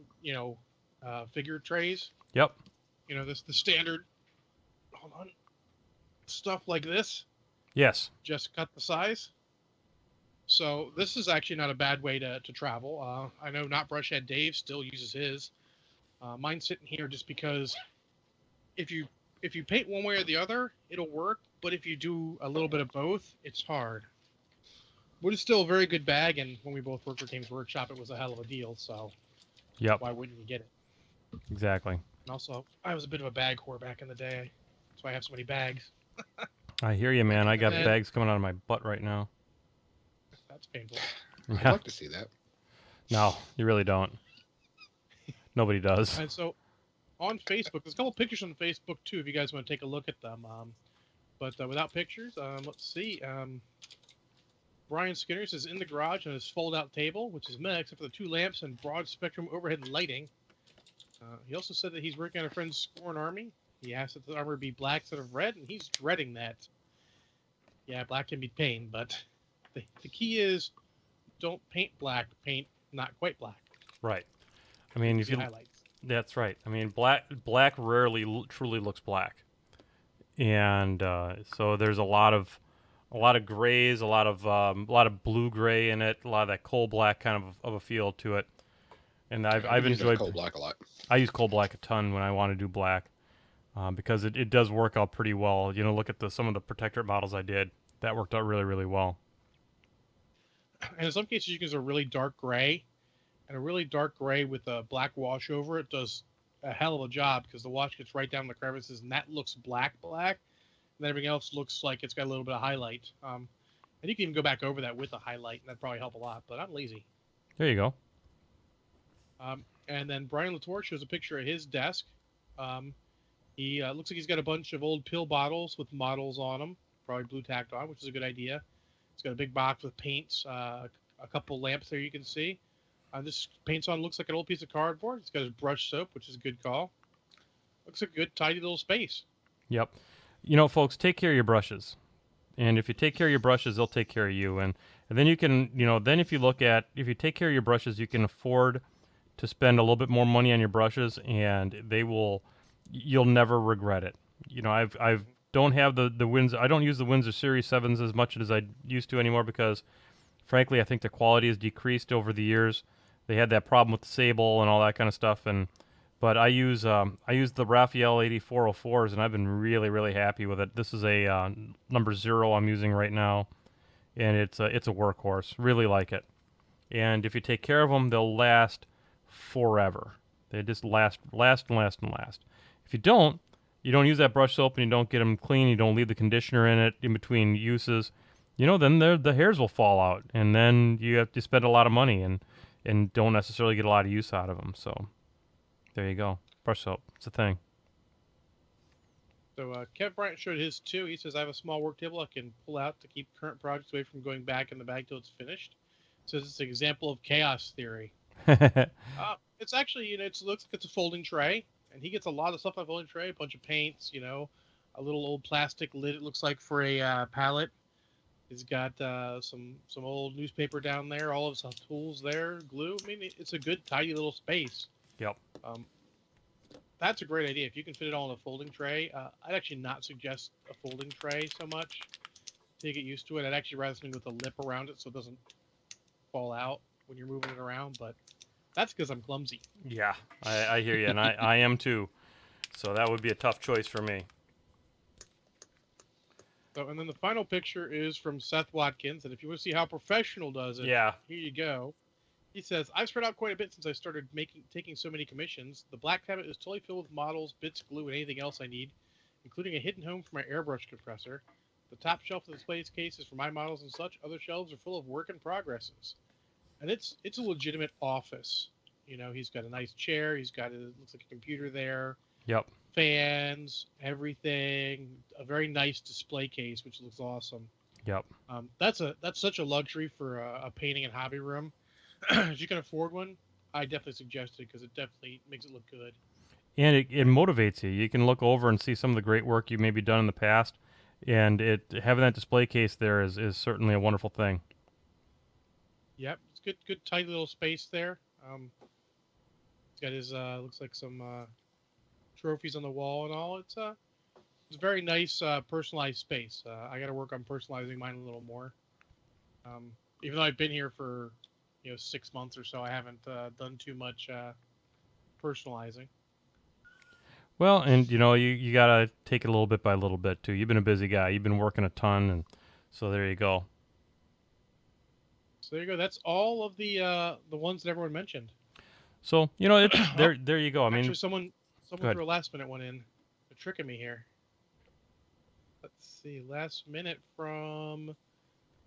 figure trays. Yep. The standard, hold on, stuff like this. Yes. Just cut the size. So this is actually not a bad way to travel. I know not Brushhead Dave still uses his. Mine's sitting here just because if you paint one way or the other, it'll work. But if you do a little bit of both, it's hard. But it's still a very good bag, and when we both worked for Games Workshop, it was a hell of a deal. So Yep. why wouldn't you get it? Exactly. And also, I was a bit of a bag whore back in the day. That's why I have so many bags. I hear you, man. I got And- bags coming out of my butt right now. That's painful. I'd Yeah. like to see that. No, you really don't. Nobody does. And so on Facebook, there's a couple pictures on Facebook too, if you guys want to take a look at them. But without pictures, let's see. Brian Skinner's is in the garage on his fold-out table, which is meh, except for the 2 lamps and broad spectrum overhead lighting. He also said that he's working on a friend's Scorn army. He asked that the armor be black instead of red, and he's dreading that. Yeah, black can be pain, but the key is don't paint black, paint not quite black. Right. I mean, if See you highlights. that's right. I mean, black rarely truly looks black, and so there's a lot of grays, a lot of blue gray in it, a lot of that coal black kind of a feel to it. And I've use enjoyed coal black a lot. I use coal black a ton when I want to do black, because it does work out pretty well. Look at some of the protectorate models I did. That worked out really, really well. And in some cases, you can use a really dark gray, and a really dark gray with a black wash over it does a hell of a job because the wash gets right down the crevices, and that looks black, and then everything else looks like it's got a little bit of highlight. And you can even go back over that with a highlight, and that'd probably help a lot. But I'm lazy. There you go. And then Brian Latour shows a picture of his desk. He looks like he's got a bunch of old pill bottles with models on them, probably blue tacked on, which is a good idea. He's got a big box with paints, a couple lamps there you can see. This paints on looks like an old piece of cardboard. It's got his brush soap, which is a good call. Looks a good, tidy little space. Yep. Folks, take care of your brushes. And if you take care of your brushes, they'll take care of you. And then you can, then if you take care of your brushes, you can afford to spend a little bit more money on your brushes, and you'll never regret it. I don't have the Windsor. I don't use the Windsor Series 7s as much as I used to anymore because, frankly, I think the quality has decreased over the years. They had that problem with the Sable and all that kind of stuff, but I use the Raphael 8404s, and I've been really, really happy with it. This is a number 0 I'm using right now, and it's a workhorse. Really like it. And if you take care of them, they'll last forever. They just last. If you don't use that brush soap and you don't get them clean, you don't leave the conditioner in it in between uses, then the hairs will fall out, and then you have to spend a lot of money and don't necessarily get a lot of use out of them. So there you go. Brush soap. It's a thing. So Kev Bryant showed his too. He says, I have a small work table I can pull out to keep current projects away from going back in the bag till it's finished. Says it's an example of chaos theory. It's actually, it looks like it's a folding tray, and he gets a lot of stuff on a folding tray, a bunch of paints, a little old plastic lid, it looks like, for a palette. He's got some old newspaper down there, all of his tools there, glue. I mean, it's a good, tidy little space. Yep. That's a great idea. If you can fit it all in a folding tray, I'd actually not suggest a folding tray so much to get used to it. I'd actually rather something with a lip around it so it doesn't fall out when you're moving it around, but that's because I'm clumsy. Yeah, I hear you, and I am too. So that would be a tough choice for me. So, and then the final picture is from Seth Watkins, and if you want to see how professional does it, Yeah. here you go. He says, I've spread out quite a bit since I started taking so many commissions. The black cabinet is totally filled with models, bits, glue, and anything else I need, including a hidden home for my airbrush compressor. The top shelf of the display case is for my models and such. Other shelves are full of work in progresses. And it's a legitimate office. He's got a nice chair. He's got looks like a computer there. Yep. Fans, everything. A very nice display case, which looks awesome. Yep. That's such a luxury for a painting and hobby room. If you can afford one, I definitely suggest it because it definitely makes it look good. And it motivates you. You can look over and see some of the great work you maybe done in the past, and having that display case there is certainly a wonderful thing. Yep, it's good tight little space there. He's got his looks like some trophies on the wall and all. It's a very nice personalized space. I got to work on personalizing mine a little more. Even though I've been here for 6 months or so, I haven't done too much personalizing. Well, and you gotta take it a little bit by little bit too. You've been a busy guy. You've been working a ton, and so there you go. So there you go. That's all of the ones that everyone mentioned. So it's Oh, there you go. I mean, actually, someone go ahead. threw a last minute one in. They're tricking me here. Let's see. Last minute from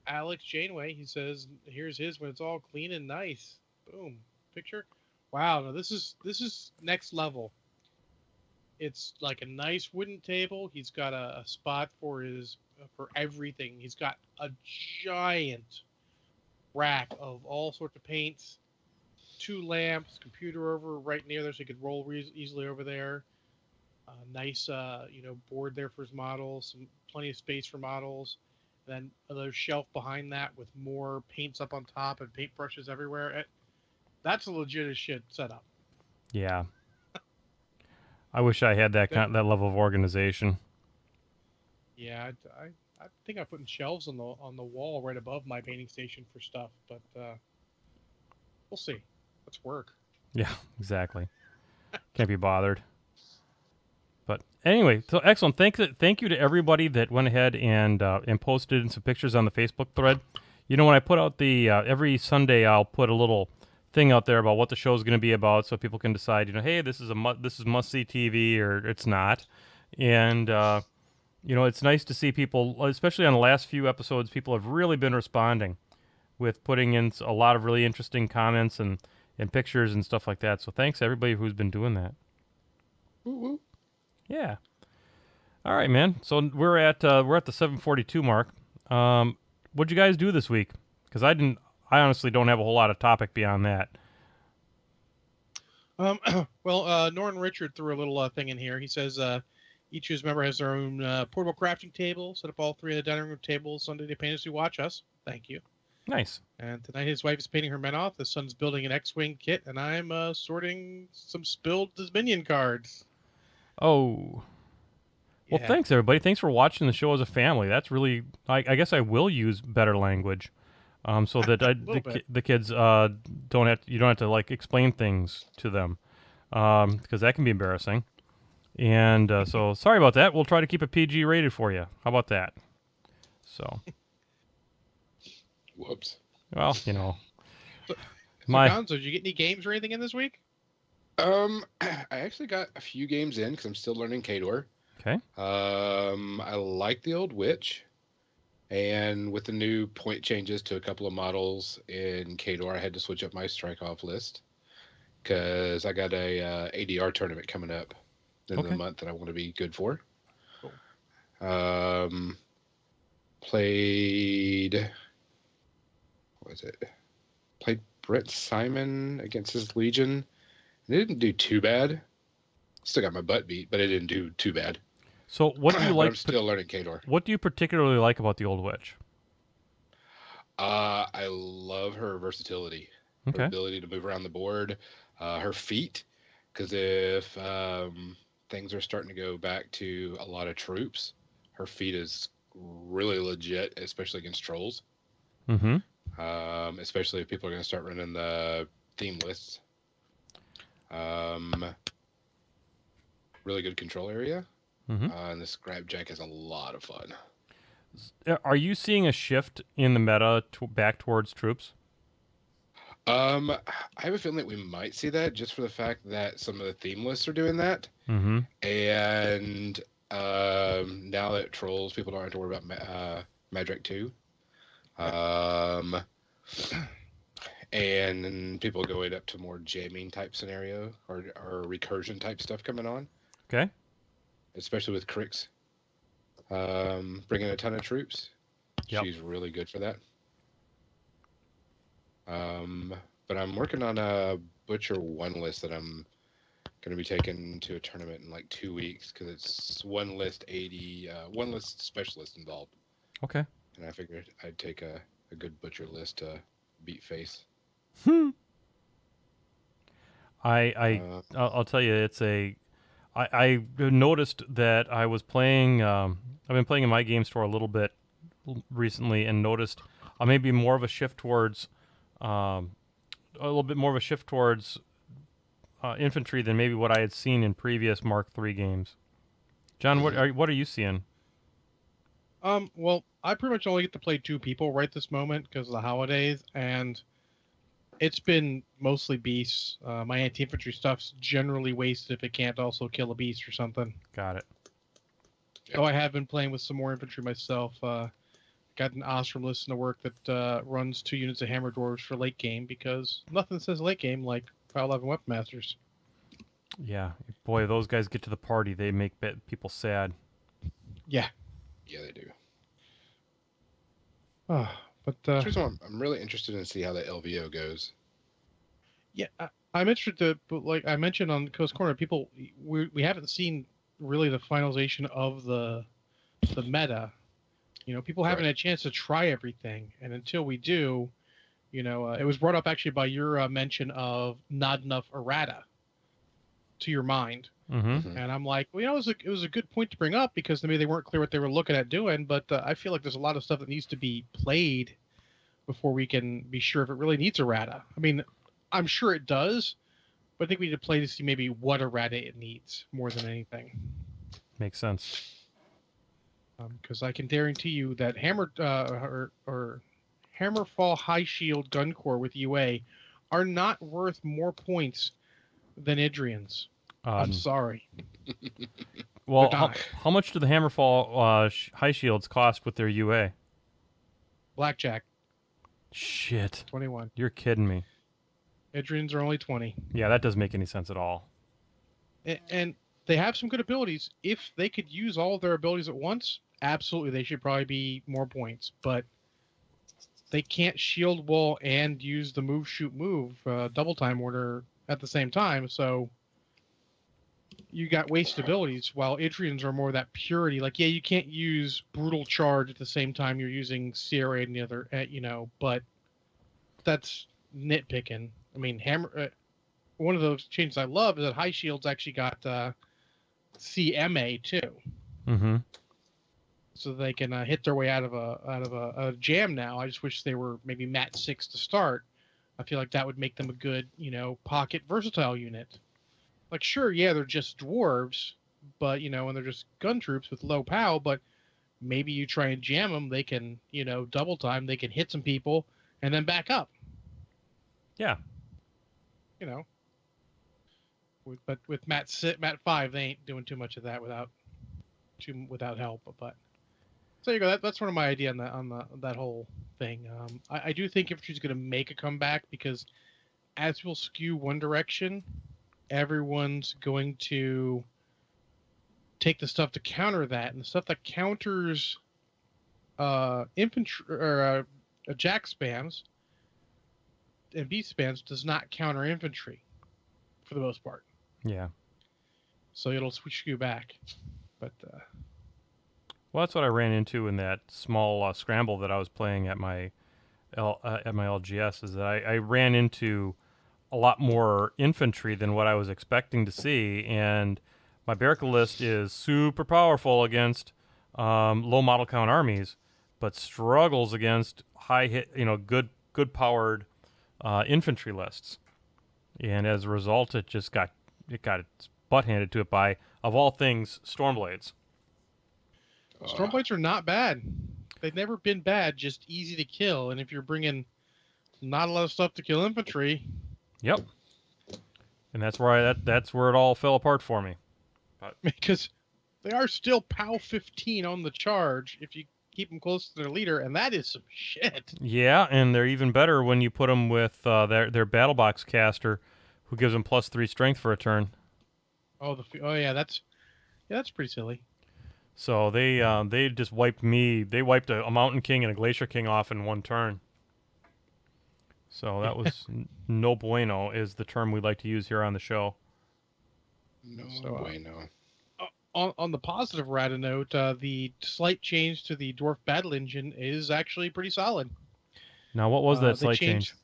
Alex Janeway. He says, "Here's his when it's all clean and nice." Boom. Picture. Wow. Now this is next level. It's like a nice wooden table. He's got a spot for his for everything. He's got a giant rack of all sorts of paints, two lamps, computer over right near there, so he could roll easily over there. Nice, board there for his models. Plenty of space for models. And then another shelf behind that with more paints up on top and paintbrushes everywhere. That's a legit as shit setup. Yeah. I wish I had that that level of organization. Yeah, I think I'm putting shelves on the wall right above my painting station for stuff, but we'll see. Let's work. Yeah, exactly. Can't be bothered. But anyway, so excellent. Thank you to everybody that went ahead and posted in some pictures on the Facebook thread. When I put out the every Sunday, I'll put a little thing out there about what the show is going to be about, so people can decide. Hey, this is must see TV or it's not. And it's nice to see people, especially on the last few episodes. People have really been responding with putting in a lot of really interesting comments and pictures and stuff like that. So thanks to everybody who's been doing that. Woo-woo. Yeah. All right, man. So we're at the 7:42 mark. What'd you guys do this week? Because I honestly don't have a whole lot of topic beyond that. Well, Norton Richard threw a little thing in here. He says each of his member has their own portable crafting table. Set up all three of the dining room tables Sunday to paint as we watch us. Thank you. Nice. And tonight his wife is painting her men off. The son's building an X-wing kit, and I'm sorting some spilled Dominion cards. Oh. Well, Yeah. thanks everybody. Thanks for watching the show as a family. That's really. I guess I will use better language, so that the kids don't have you don't have to like explain things to them, because that can be embarrassing. And so sorry about that. We'll try to keep it PG rated for you. How about that? So. Whoops. Well, So Gonzo, did you get any games or anything in this week? I actually got a few games in because I'm still learning Khador. Okay. I like the old Witch, and with the new point changes to a couple of models in Khador, I had to switch up my strike off list because I got a ADR tournament coming up in the month that I want to be good for. Cool. Played. What was it? Played Brett Simon against his Legion. It didn't do too bad. Still got my butt beat, but it didn't do too bad. So what do you like? I'm still learning Khador. What do you particularly like about the old Witch? I love her versatility. Okay. Her ability to move around the board. Her feet. Because if things are starting to go back to a lot of troops, her feet is really legit, especially against trolls. Mm-hmm. Especially if people are going to start running the theme lists. Really good control area. Mm-hmm. And this Grabjack is a lot of fun. Are you seeing a shift in the meta back towards troops? I have a feeling that we might see that just for the fact that some of the theme lists are doing that. Mm-hmm. And now that trolls, people don't have to worry about Magic 2. And people going up to more jamming type scenario or recursion type stuff coming on. Okay. Especially with Crix bringing a ton of troops. Yep. She's really good for that. But I'm working on a Butcher 1 list that I'm going to be taking to a tournament in like 2 weeks because it's one list 80, one list specialist involved. Okay. And I figured I'd take a good Butcher list to beat face. I'll tell you, it's a. I noticed that I was playing. I've been playing in my game store a little bit recently, and noticed maybe more of a shift towards, a little bit more of a shift towards infantry than maybe what I had seen in previous Mark III games. John, what are you seeing? Well, I pretty much only get to play 2 people right this moment because of the holidays, and it's been mostly beasts. My anti-infantry stuff's generally wasted if it can't also kill a beast or something. Got it. Though I have been playing with some more infantry myself. Got an Ostrom list in the work that runs 2 units of Hammer Dwarves for late game because nothing says late game like File 11 Weapon Masters. Yeah, boy, those guys get to the party. They make people sad. Yeah. Yeah, they do. But I'm really interested in see how the LVO goes. yeah, I'm interested. But like I mentioned on Coast Corner, we haven't seen really the finalization of the meta. People haven't had a chance to try everything, and until we do, it was brought up actually by your mention of not enough errata to your mind. Mm-hmm. And I'm like, well, it was a good point to bring up because maybe they weren't clear what they were looking at doing. But I feel like there's a lot of stuff that needs to be played before we can be sure if it really needs errata. I mean, I'm sure it does, but I think we need to play to see maybe what errata it needs more than anything. Makes sense. Because I can guarantee you that or Hammerfall High Shield Gun Corps with UA are not worth more points than Idrian's. I'm sorry. Well, how much do the Hammerfall high shields cost with their UA? Blackjack. Shit. 21. You're kidding me. Idrian's are only 20. Yeah, that doesn't make any sense at all. And they have some good abilities. If they could use all of their abilities at once, absolutely, they should probably be more points. But they can't shield wall and use the move, shoot, move double time order at the same time. So you got wasted abilities, while Idrian's are more that purity. Like, yeah, you can't use brutal charge at the same time you're using CRA and the other, but that's nitpicking. I mean, one of those changes I love is that High Shields actually got CMA too. Mm-hmm. So they can hit their way out of a jam now. I just wish they were maybe Mat 6 to start. I feel like that would make them a good, pocket versatile unit. Like, sure, yeah, they're just dwarves, but, and they're just gun troops with low POW, but maybe you try and jam them, they can, double time, they can hit some people, and then back up. Yeah. But with Mat 5, they ain't doing too much of that without help. But so you go. That's one of my idea on that whole thing. I do think infantry's going to make a comeback because as we'll skew one direction, everyone's going to take the stuff to counter that, and the stuff that counters infantry or jack spams and beast spams does not counter infantry for the most part. Yeah. So it'll skew back, but well, that's what I ran into in that small scramble that I was playing at my LGS. Is that I ran into a lot more infantry than what I was expecting to see, and my Barraca list is super powerful against low model count armies, but struggles against high hit, good powered infantry lists, and as a result, it got its butt handed to it by, of all things, Stormblades. Stormblades are not bad. They've never been bad, just easy to kill. And if you're bringing not a lot of stuff to kill infantry, yep. And that's where it all fell apart for me. But because they are still POW 15 on the charge if you keep them close to their leader, and that is some shit. Yeah, and they're even better when you put them with their battle box caster, who gives them +3 strength for a turn. That's pretty silly. So they just wiped me. They wiped a Mountain King and a Glacier King off in one turn. So that was no bueno, is the term we like to use here on the show. No So, bueno. On the positive rata note, the slight change to the Dwarf Battle Engine is actually pretty solid. Now, what was that They slight change?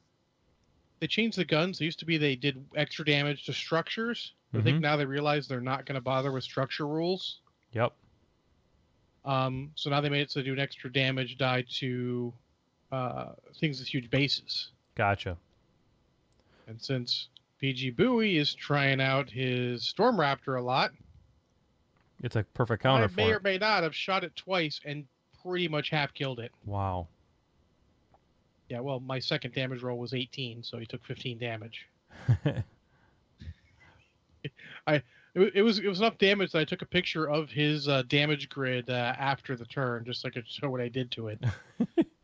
They changed the guns. It used to be they did extra damage to structures. But I think now they realize they're not going to bother with structure rules. Yep. So now they made it so they do an extra damage die to things with huge bases. Gotcha. And since PG Bowie is trying out his Storm Raptor a lot, It's a perfect counter I for may it. or may not have shot it twice and pretty much half killed it. Wow. Yeah, well, my second damage roll was 18, so he took 15 damage. It was enough damage that I took a picture of his damage grid after the turn, just so I could show what I did to it.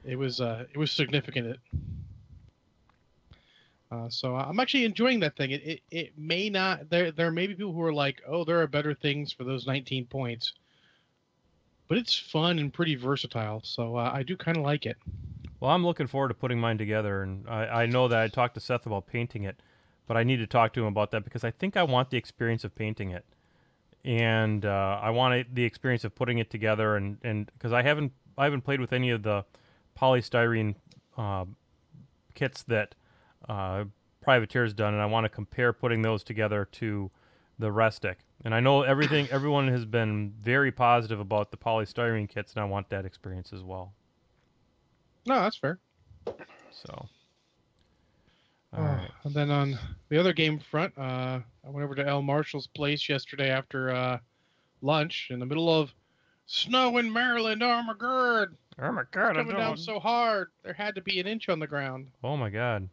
It was significant. So I'm actually enjoying that thing. It may not. There may be people who are like, oh, there are better things for those 19 points, but it's fun and pretty versatile. So I do kind of like it. Well, I'm looking forward to putting mine together, and I know that I talked to Seth about painting it, but I need to talk to him about that because I think I want the experience of painting it, and I want the experience of putting it together, and because I haven't played with any of the polystyrene kits that Privateer's done, and I want to compare putting those together to the Restic. And I know everyone has been very positive about the polystyrene kits, and I want that experience as well. No, that's fair. So, all right. And then on the other game front, I went over to L. Marshall's place yesterday after lunch in the middle of snow in Maryland. Oh my god! Oh my god! It's coming down so hard. There had to be an inch on the ground. Oh my god!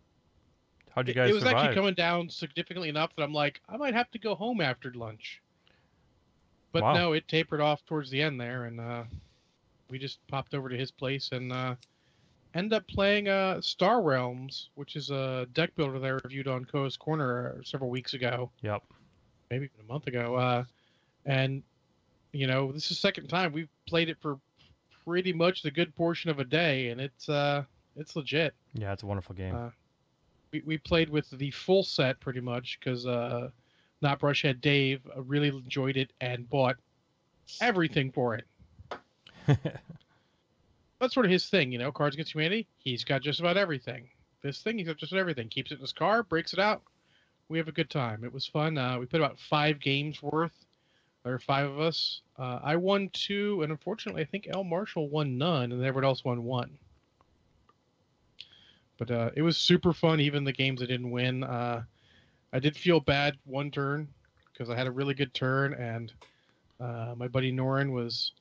How'd you guys It was survive? actually coming down significantly enough that I'm like, I might have to go home after lunch. But Wow. no, it tapered off towards the end there, and we just popped over to his place and ended up playing Star Realms, which is a deck builder that I reviewed on Coast Corner several weeks ago. Yep. Maybe even a month ago. And, you know, this is the second time we've played it for pretty much the good portion of a day, and it's legit. Yeah, it's a wonderful game. We played with the full set pretty much because Not Brushhead Dave really enjoyed it and bought everything for it. That's sort of his thing, you know, Cards Against Humanity. He's got just about everything. This thing, he's got just about everything. Keeps it in his car, breaks it out. We have a good time. It was fun. We played about 5 games worth. There were 5 of us. I won 2, and unfortunately, I think L. Marshall won none, and everyone else won 1. But it was super fun, even the games I didn't win. I did feel bad one turn because I had a really good turn, and my buddy Norin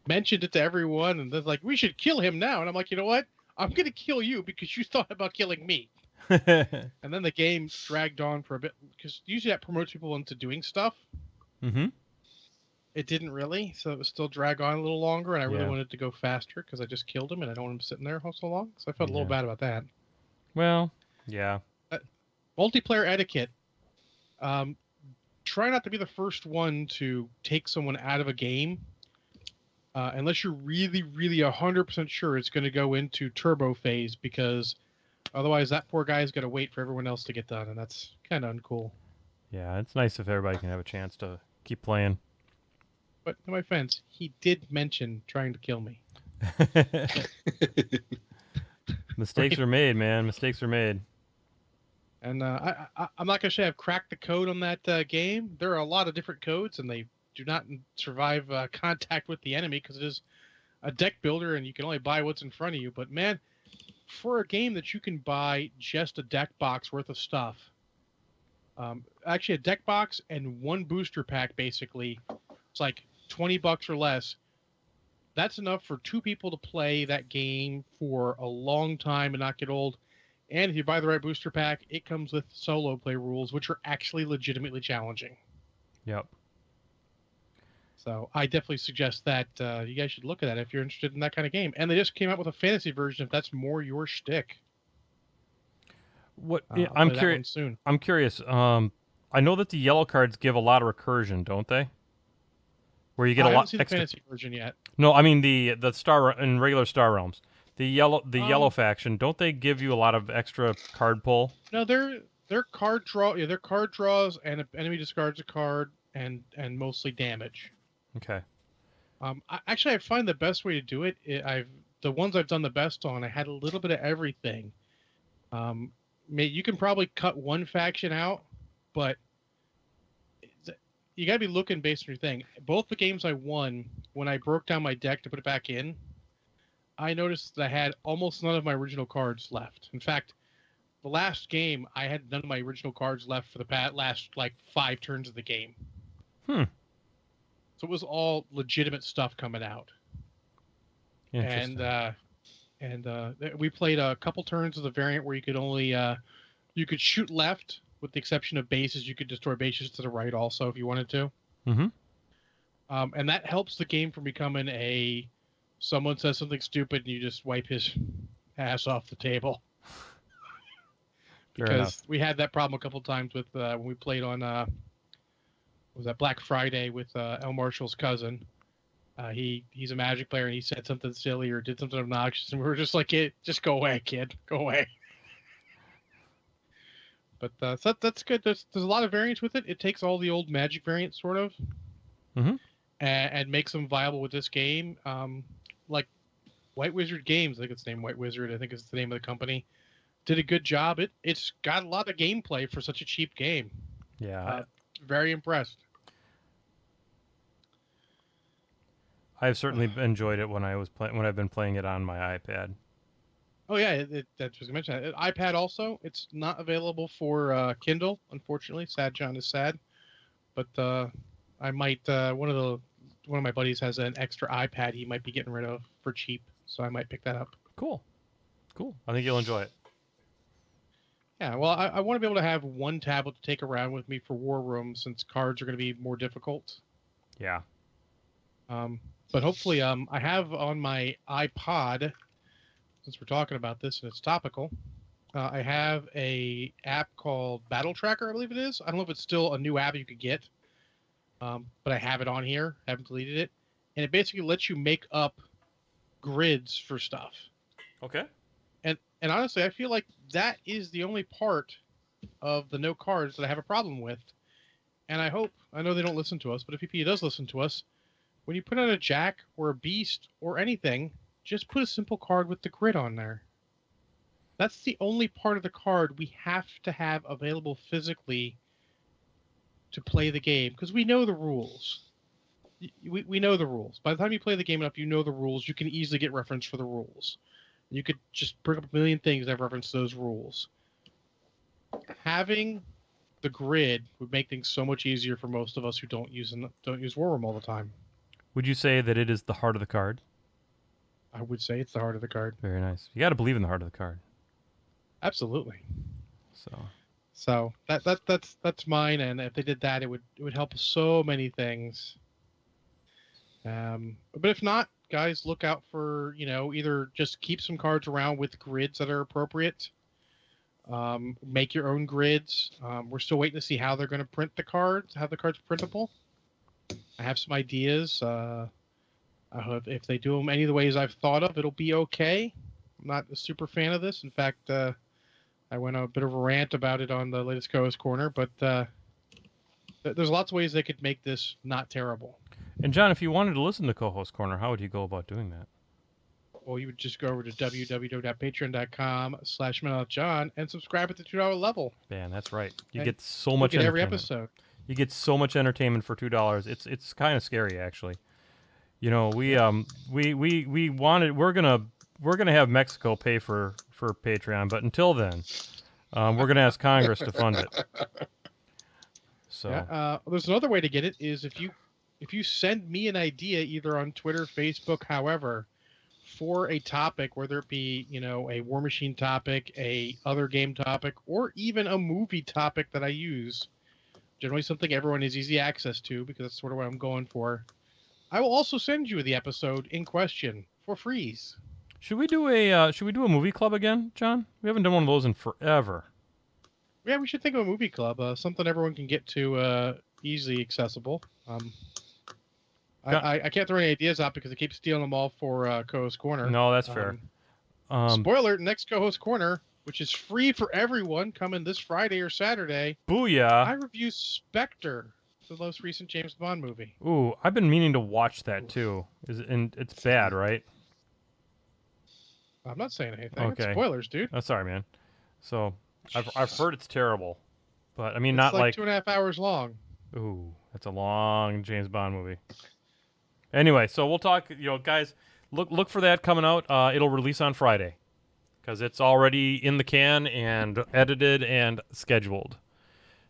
mentioned it to everyone, and they're like, we should kill him now. And I'm like, you know what? I'm going to kill you because you thought about killing me. And then the game dragged on for a bit because usually that promotes people into doing stuff. Mm-hmm. It didn't really, so it was still drag on a little longer, and I really wanted to go faster because I just killed him, and I don't want him sitting there so long. So I felt a little bad about that. Well, yeah. Multiplayer etiquette. Try not to be the first one to take someone out of a game unless you're really, really 100% sure it's going to go into turbo phase, because otherwise that poor guy's got to wait for everyone else to get done, and that's kind of uncool. Yeah, it's nice if everybody can have a chance to keep playing. But in my defense, he did mention trying to kill me. Mistakes are made, man. Mistakes are made. And I'm not going to say I've cracked the code on that game. There are a lot of different codes, and they do not survive contact with the enemy because it is a deck builder, and you can only buy what's in front of you. But, man, for a game that you can buy just a deck box worth of stuff, actually a deck box and 1 booster pack, basically, it's like $20 or less. That's enough for 2 people to play that game for a long time and not get old. And if you buy the right booster pack, it comes with solo play rules, which are actually legitimately challenging. Yep. So I definitely suggest that you guys should look at that if you're interested in that kind of game. And they just came out with a fantasy version if that's more your shtick. What I'll I'm play that curious. one soon. I'm curious. I know that the yellow cards give a lot of recursion, don't they? where you get I a haven't lot seen the extra. fantasy version yet. No, I mean the star in regular Star Realms. The yellow Oh. faction, don't they give you a lot of extra card pull? No, they're card draw. Yeah, they're card draws, and an enemy discards a card, and mostly damage. Okay. Actually, I find the best way to do it. The ones I've done the best on. I had a little bit of everything. You can probably cut one faction out, but you got to be looking based on your thing. Both the games I won, when I broke down my deck to put it back in, I noticed that I had almost none of my original cards left. In fact, the last game, I had none of my original cards left for the last like 5 turns of the game. Hmm. So it was all legitimate stuff coming out. Interesting. And we played a couple turns of the variant where you could only you could shoot left, with the exception of bases. You could destroy bases to the right also if you wanted to. Mm-hmm. And that helps the game from becoming someone says something stupid and you just wipe his ass off the table. Because we had that problem a couple times with when we played on was that Black Friday with El Marshall's cousin. He's a Magic player and he said something silly or did something obnoxious and we were just like, just go away, kid, go away. But so that's good. There's a lot of variants with it. It takes all the old Magic variants sort of, Mm-hmm. and makes them viable with this game. Like White Wizard Games, I think it's named White Wizard. I think it's the name of the company. Did a good job. It's got a lot of gameplay for such a cheap game. Yeah. Very impressed. I've certainly enjoyed it when I've been playing it on my iPad. Oh yeah, that's just mentioned. iPad also. It's not available for Kindle, unfortunately. Sad John is sad, but I might one of my buddies has an extra iPad he might be getting rid of for cheap, so I might pick that up. Cool. I think you'll enjoy it. Yeah, well, I want to be able to have one tablet to take around with me for War Room since cards are going to be more difficult. Yeah. But hopefully, I have on my iPod, since we're talking about this and it's topical, I have a app called Battle Tracker, I believe it is. I don't know if it's still a new app you could get, but I have it on here. I haven't deleted it. And it basically lets you make up grids for stuff. Okay. And honestly, I feel like that is the only part of the no cards that I have a problem with. And I know they don't listen to us, but if PP does listen to us, when you put out a Jack or a Beast or anything, just put a simple card with the grid on there. That's the only part of the card we have to have available physically to play the game, because we know the rules. We know the rules. By the time you play the game enough, you know the rules. You can easily get reference for the rules. You could just bring up a million things that reference those rules. Having the grid would make things so much easier for most of us who don't use War Room all the time. Would you say that it is the heart of the card? I would say it's the heart of the card. Very nice. You got to believe in the heart of the card. Absolutely. So that's mine, and if they did that, it would help so many things. But if not, guys, look out for either just keep some cards around with grids that are appropriate. Make your own grids. We're still waiting to see how they're going to print the cards, have the cards printable. I have some ideas. If they do them any of the ways I've thought of, it'll be okay. I'm not a super fan of this. In fact, I went on a bit of a rant about it on the latest Co-host Corner, but there's lots of ways they could make this not terrible. And John, if you wanted to listen to Co-host Corner, how would you go about doing that? Well, you would just go over to www.patreon.com/MenOutJohn and subscribe at the $2 level. Man, that's right. You And get so much get every entertainment. episode. You get so much entertainment for $2. It's kind of scary, actually. We wanted we're gonna have Mexico pay for Patreon, but until then, we're gonna ask Congress to fund it. So Yeah, there's another way to get it is if you send me an idea either on Twitter, Facebook, however, for a topic, whether it be a War Machine topic, a other game topic, or even a movie topic that I use, generally something everyone has easy access to because that's sort of what I'm going for. I will also send you the episode in question for free. should we do a movie club again, John? We haven't done one of those in forever. Yeah, we should think of a movie club, something everyone can get to easily accessible. I can't throw any ideas out because I keep stealing them all for Co-host Corner. No, that's fair. Spoiler: next Co-host Corner, which is free for everyone, coming this Friday or Saturday. I Booyah! review Spectre, the most recent James Bond movie. Ooh, I've been meaning to watch that too. And it's bad, right? I'm not saying anything. Okay. It's spoilers, dude. Oh, sorry, man. So I've heard it's terrible, but I mean It's not like 2.5 hours long. Ooh, that's a long James Bond movie. Anyway, so we'll talk. Guys, look for that coming out. It'll release on Friday because it's already in the can and edited and scheduled.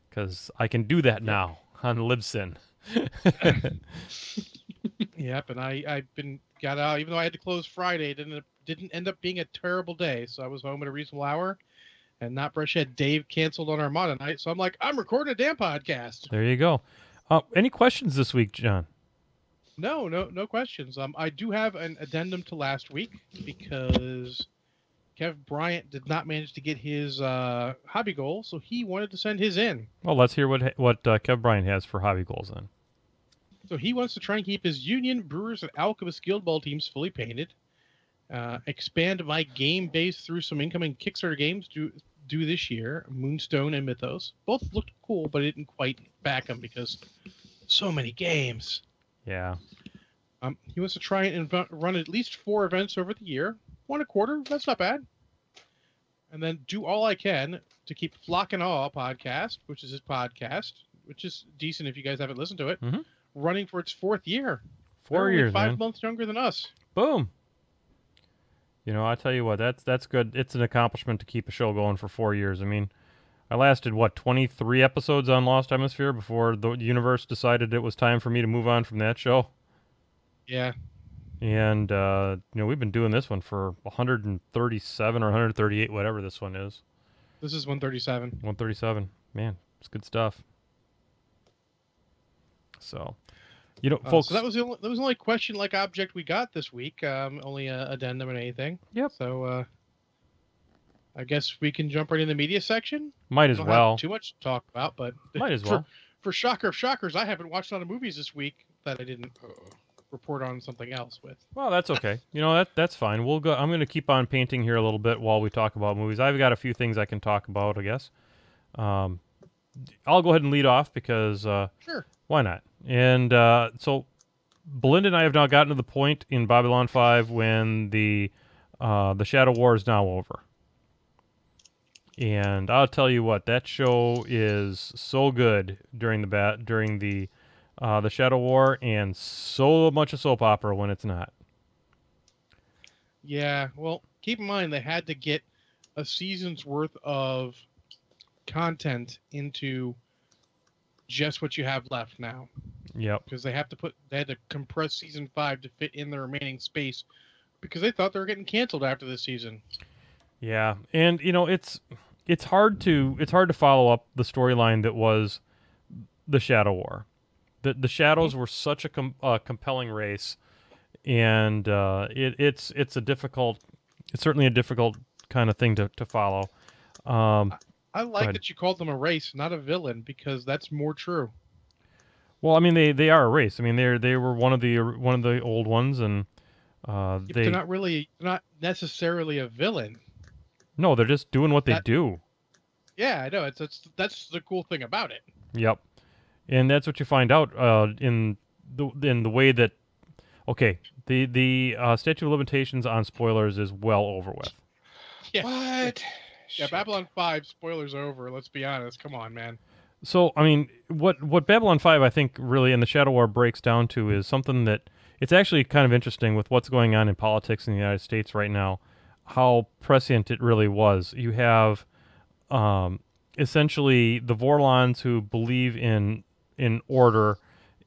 Because I can do that now on Libsyn. Yep, and I've got out even though I had to close Friday. It didn't end up being a terrible day, so I was home at a reasonable hour. And not Brushhead Dave canceled on Armada night, so I'm like, I'm recording a damn podcast. There you go. Any questions this week, John? No questions. I do have an addendum to last week because Kev Bryant did not manage to get his hobby goal, so he wanted to send his in. Well, let's hear what Kev Bryant has for hobby goals then. So he wants to try and keep his Union, Brewers, and Alchemist Guild Ball teams fully painted. Expand my game base through some incoming Kickstarter games due this year, Moonstone and Mythos. Both looked cool, but I didn't quite back them because so many games. Yeah. He wants to try and run at least 4 events over the year. 1 a quarter, that's not bad. And then do all I can to keep Flock and Awe podcast, which is his podcast, which is decent if you guys haven't listened to it, running for its 4th year. 4 years, 5 man. months younger than us. Boom. I tell you what, that's good. It's an accomplishment to keep a show going for 4 years. I mean, I lasted 23 episodes on Lost Hemisphere before the universe decided it was time for me to move on from that show. Yeah. And we've been doing this one for 137 or 138, whatever this one is. This is 137. 137. Man, it's good stuff. So, folks. So that was the only question like object we got this week. Only a addendum and anything. Yep. So I guess we can jump right in the media section. Might as Don't well. have too much to talk about, but Might as well. For shocker of shockers, I haven't watched a lot of movies this week that I didn't report on something else with. Well, that's okay. That's fine. We'll go. I'm going to keep on painting here a little bit while we talk about movies. I've got a few things I can talk about, I guess. I'll go ahead and lead off because Sure. Why not? And so Belinda and I have now gotten to the point in Babylon 5 when the Shadow War is now over. And I'll tell you what, that show is so good during the Shadow War, and so much a soap opera when it's not. Yeah, well, keep in mind they had to get a season's worth of content into just what you have left now. Yep. Because they had to compress season 5 to fit in the remaining space because they thought they were getting canceled after this season. Yeah, and it's hard to follow up the storyline that was the Shadow War. The Shadows were such a compelling race, and it's certainly a difficult kind of thing to follow. I like that you called them a race, not a villain, because that's more true. Well, I mean they are a race. I mean they were one of the old ones, and they're not necessarily a villain. No, they're just doing what they do. Yeah, I know. That's the cool thing about it. Yep. And that's what you find out in the way that, okay, the statute of limitations on spoilers is well over with. Yeah. What? Yeah, Babylon 5 spoilers over. Let's be honest. Come on, man. So I mean, what Babylon 5 I think really in the Shadow War breaks down to is something that it's actually kind of interesting with what's going on in politics in the United States right now, how prescient it really was. You have essentially the Vorlons who believe in order,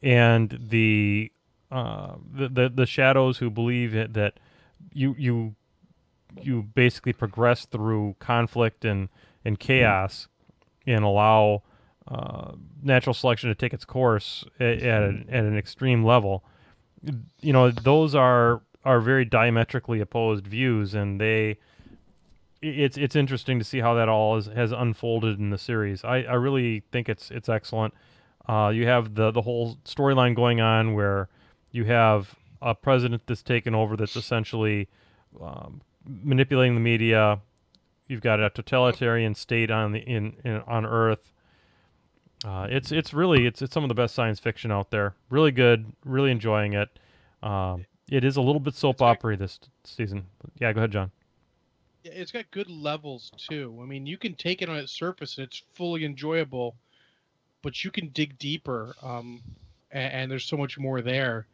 and the Shadows who believe that you basically progress through conflict and chaos and allow natural selection to take its course at an extreme level. Those are very diametrically opposed views, and it's interesting to see how that all has unfolded in the series. I really think it's excellent. You have the whole storyline going on where You have a president that's taken over that's essentially manipulating the media. You've got a totalitarian state on on Earth. It's some of the best science fiction out there. Really good. Really enjoying it. It is a little bit soap opera this season. Yeah, go ahead, John. Yeah, it's got good levels too. I mean, you can take it on its surface and it's fully enjoyable, but you can dig deeper, and there's so much more there.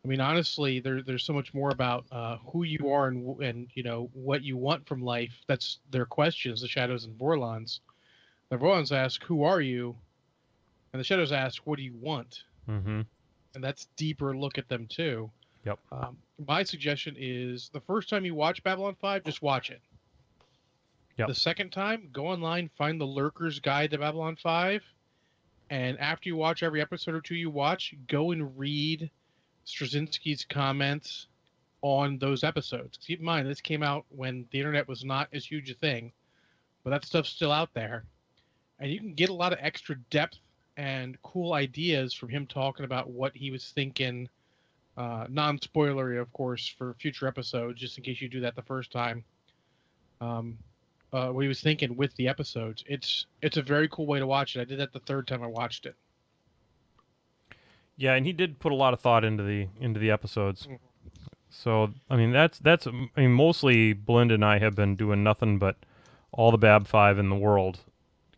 I mean, honestly, there's so much more about who you are and what you want from life. That's their questions, the Shadows and Vorlons. The Vorlons ask, "Who are you?" And the Shadows ask, "What do you want?" Mm-hmm. And that's deeper look at them too. Yep. My suggestion is the first time you watch Babylon 5, just watch it. Yep. The second time, go online, find the Lurker's Guide to Babylon 5, and after you watch every episode or two you watch, go and read Straczynski's comments on those episodes. Keep in mind, this came out when the internet was not as huge a thing, but that stuff's still out there. And you can get a lot of extra depth and cool ideas from him talking about what he was thinking, non-spoilery, of course, for future episodes, just in case you do that the first time. What he was thinking with the episodes. It's a very cool way to watch it. I did that the third time I watched it. Yeah, and he did put a lot of thought into the episodes. Mm-hmm. So I mean mostly Belinda and I have been doing nothing but all the Bab 5 in the world,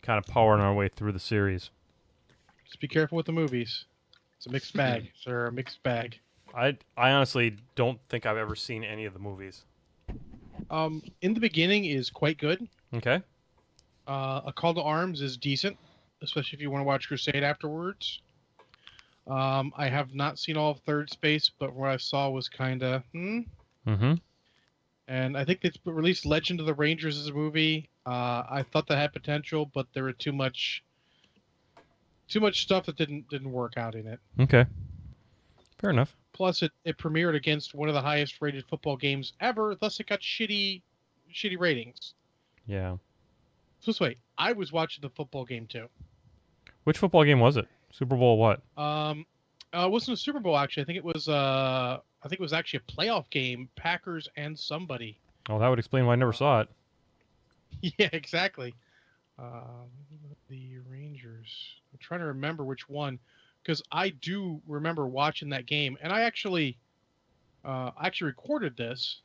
kind of powering our way through the series. Just be careful with the movies. It's a mixed bag, sir. A mixed bag. I honestly don't think I've ever seen any of the movies. In the beginning is quite good. Okay. A Call to Arms is decent, especially if you want to watch Crusade afterwards. I have not seen all of Third Space, but what I saw was kind of Mm-hmm. And I think they released Legend of the Rangers as a movie. I thought that had potential, but there were too much stuff that didn't work out in it. Okay. Fair enough. Plus, it premiered against one of the highest rated football games ever. Thus, it got shitty ratings. Yeah. So wait, I was watching the football game too. Which football game was it? Super Bowl what? It wasn't a Super Bowl actually. I think it was actually a playoff game, Packers and somebody. Oh, that would explain why I never saw it. Yeah, exactly. The Rangers. I'm trying to remember which one, because I do remember watching that game, and I actually recorded this.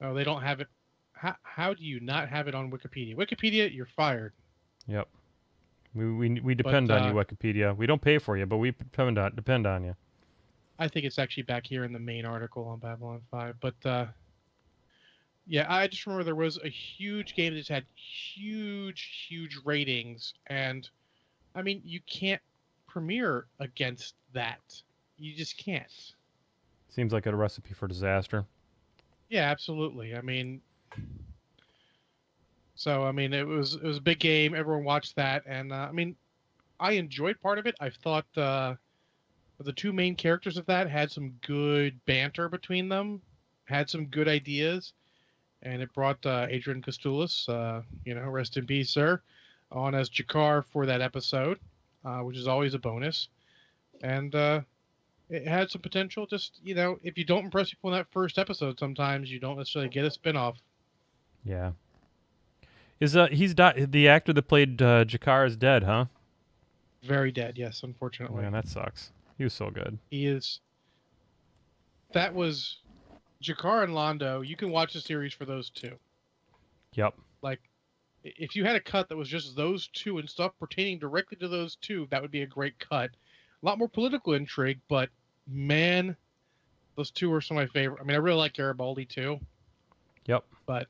Oh, they don't have it. How do you not have it on Wikipedia? Wikipedia, you're fired. Yep. We depend on you, Wikipedia. We don't pay for you, but we depend on you. I think it's actually back here in the main article on Babylon 5. But yeah, I just remember there was a huge game that just had huge ratings, and I mean, you can't premiere against that. You just can't. Seems like a recipe for disaster. Yeah, absolutely. I mean, it was a big game. Everyone watched that, and I mean, I enjoyed part of it. I thought the two main characters of that had some good banter between them, had some good ideas, and it brought Adrian Kostoulis, rest in peace, sir, on as Jakar for that episode, which is always a bonus, and it had some potential. Just if you don't impress people in that first episode, sometimes you don't necessarily get a spinoff. Yeah. He's the actor that played Jakar is dead, huh? Very dead, yes, unfortunately. Man, that sucks. He was so good. He is. That was Jakar and Londo. You can watch the series for those two. Yep. Like, if you had a cut that was just those two and stuff pertaining directly to those two, that would be a great cut. A lot more political intrigue, but man, those two are some of my favorite. I mean, I really like Garibaldi too. Yep. But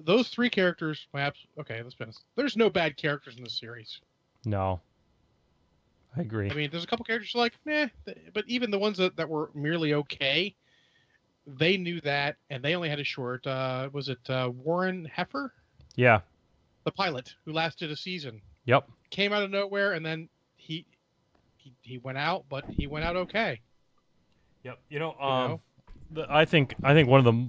those three characters, okay, let's be honest. There's no bad characters in this series. No. I agree. I mean, there's a couple characters like, meh, but even the ones that were merely okay, they knew that, and they only had a short. Was it Warren Heffer? Yeah. The pilot who lasted a season. Yep. Came out of nowhere, and then he went out, but he went out okay. Yep. I think one of the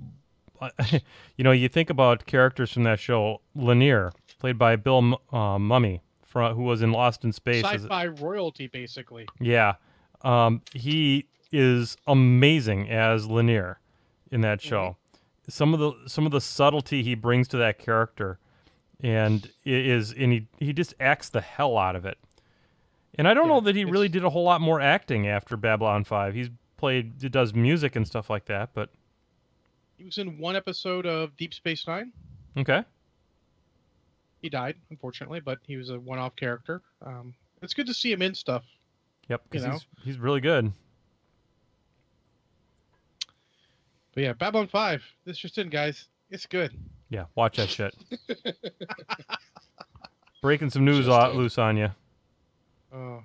you think about characters from that show, Lanier, played by Bill Mummy, who was in Lost in Space. Sci-fi royalty, basically. Yeah. He is amazing as Lanier in that show. Some of the subtlety he brings to that character, and he just acts the hell out of it. And I don't know that he really did a whole lot more acting after Babylon 5. He does music and stuff like that, but He was in one episode of Deep Space Nine. okay. He died, unfortunately, but he was a one-off character. It's good to see him in stuff. Yep, because he's really good. But yeah, Babylon 5. This just in, guys. It's good. Yeah, watch that shit. Breaking some news loose on you. Oh.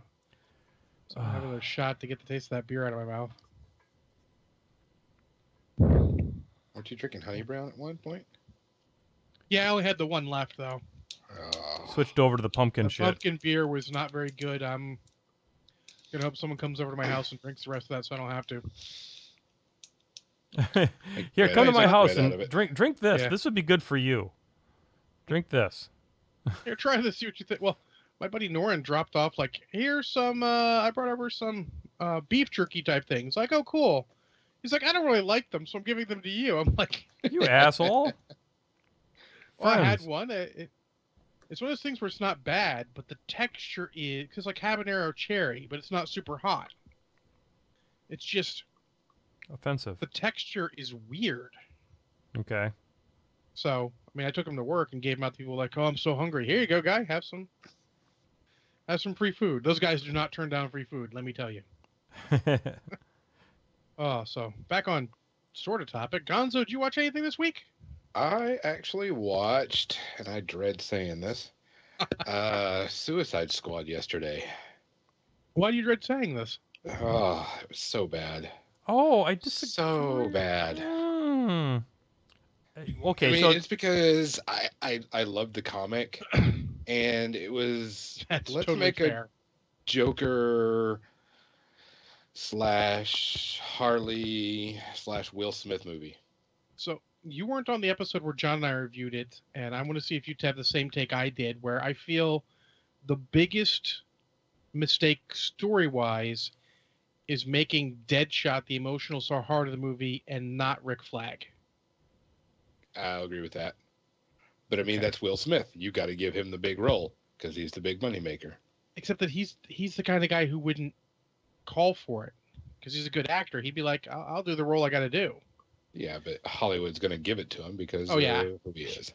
So I have another shot to get the taste of that beer out of my mouth. Weren't you drinking honey brown at one point? Yeah, I only had the one left, though. Switched over to the pumpkin The shit. pumpkin beer was not very good. I'm going to hope someone comes over to my house and drinks the rest of that so I don't have to. Here, come to my house right and drink this. Yeah. This would be good for you. Drink this. Here, try this, see what you think. Well, my buddy Norin dropped off, like, here's some, I brought over some beef jerky type things. Like, oh, cool. He's like, I don't really like them, so I'm giving them to you. I'm like... You asshole. Well, I had one. It's one of those things where it's not bad, but the texture is... Because like habanero cherry, but it's not super hot. It's just... Offensive. The texture is weird. Okay. So, I mean, I took them to work and gave them out to people like, oh, I'm so hungry. Here you go, guy. Have some free food. Those guys do not turn down free food, let me tell you. Oh, so back on sort of topic. Gonzo, did you watch anything this week? I actually watched, and I dread saying this, Suicide Squad yesterday. Why do you dread saying this? Oh, it was so bad. Oh, I disagree. So bad. Okay, I mean, so it's because I loved the comic, and it was That's let's totally make fair. a Joker / Harley / Will Smith movie. So you weren't on the episode where John and I reviewed it, and I want to see if you'd have the same take I did, where I feel the biggest mistake story-wise is making Deadshot the emotional heart of the movie and not Rick Flag. I'll agree with that. But I mean, that's Will Smith. You got to give him the big role because he's the big money maker. Except that he's the kind of guy who wouldn't call for it because he's a good actor. He'd be like, I'll do the role I got to do. Yeah, but Hollywood's going to give it to him because Oh, yeah. who he is.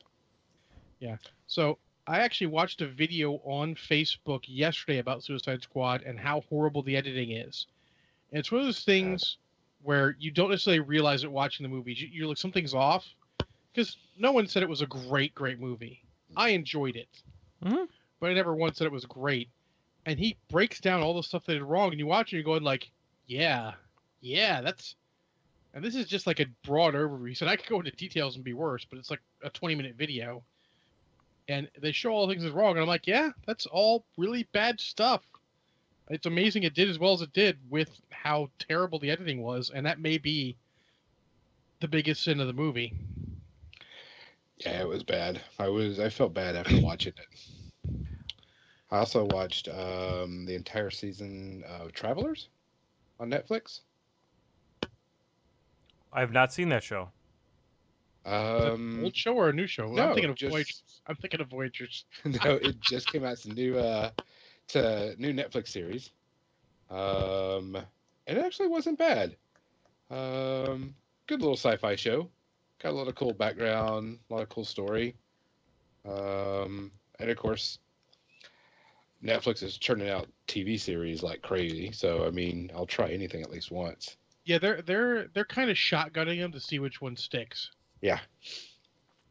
Yeah. So I actually watched a video on Facebook yesterday about Suicide Squad and how horrible the editing is. And it's one of those things where you don't necessarily realize it watching the movie. You're like, something's off. Because no one said it was a great, great movie. I enjoyed it. Mhm. But I never once said it was great. And he breaks down all the stuff they did wrong. And you watch it and you're going like, yeah, that's... And this is just like a broad overview. He said, I could go into details and be worse, but it's like a 20-minute video. And they show all the things that's wrong. And I'm like, yeah, that's all really bad stuff. It's amazing it did as well as it did with how terrible the editing was. And that may be the biggest sin of the movie. Yeah, it was bad. I felt bad after watching it. I also watched the entire season of Travelers on Netflix. I have not seen that show. Is that an old show or a new show? No, I'm thinking of just- Voyagers. I'm thinking of Voyagers. No, it just came out. It's a new Netflix series. And it actually wasn't bad. Good little sci-fi show. Got a lot of cool background, a lot of cool story. And of course, Netflix is churning out TV series like crazy. So I mean, I'll try anything at least once. Yeah, they're kind of shotgunning them to see which one sticks. Yeah.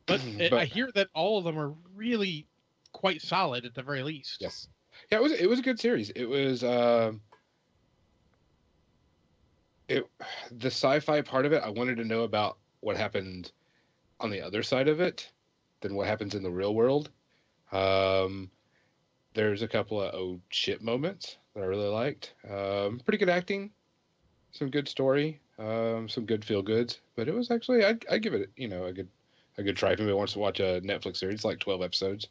But, But- I hear that all of them are really quite solid at the very least. Yes. Yeah, it was a good series. It was the sci-fi part of it. I wanted to know about what happened on the other side of it than what happens in the real world. There's a couple of oh shit moments that I really liked. Pretty good acting, some good story, some good feel goods. But it was actually I give it a good try if anybody wants to watch a Netflix series. It's like 12 episodes.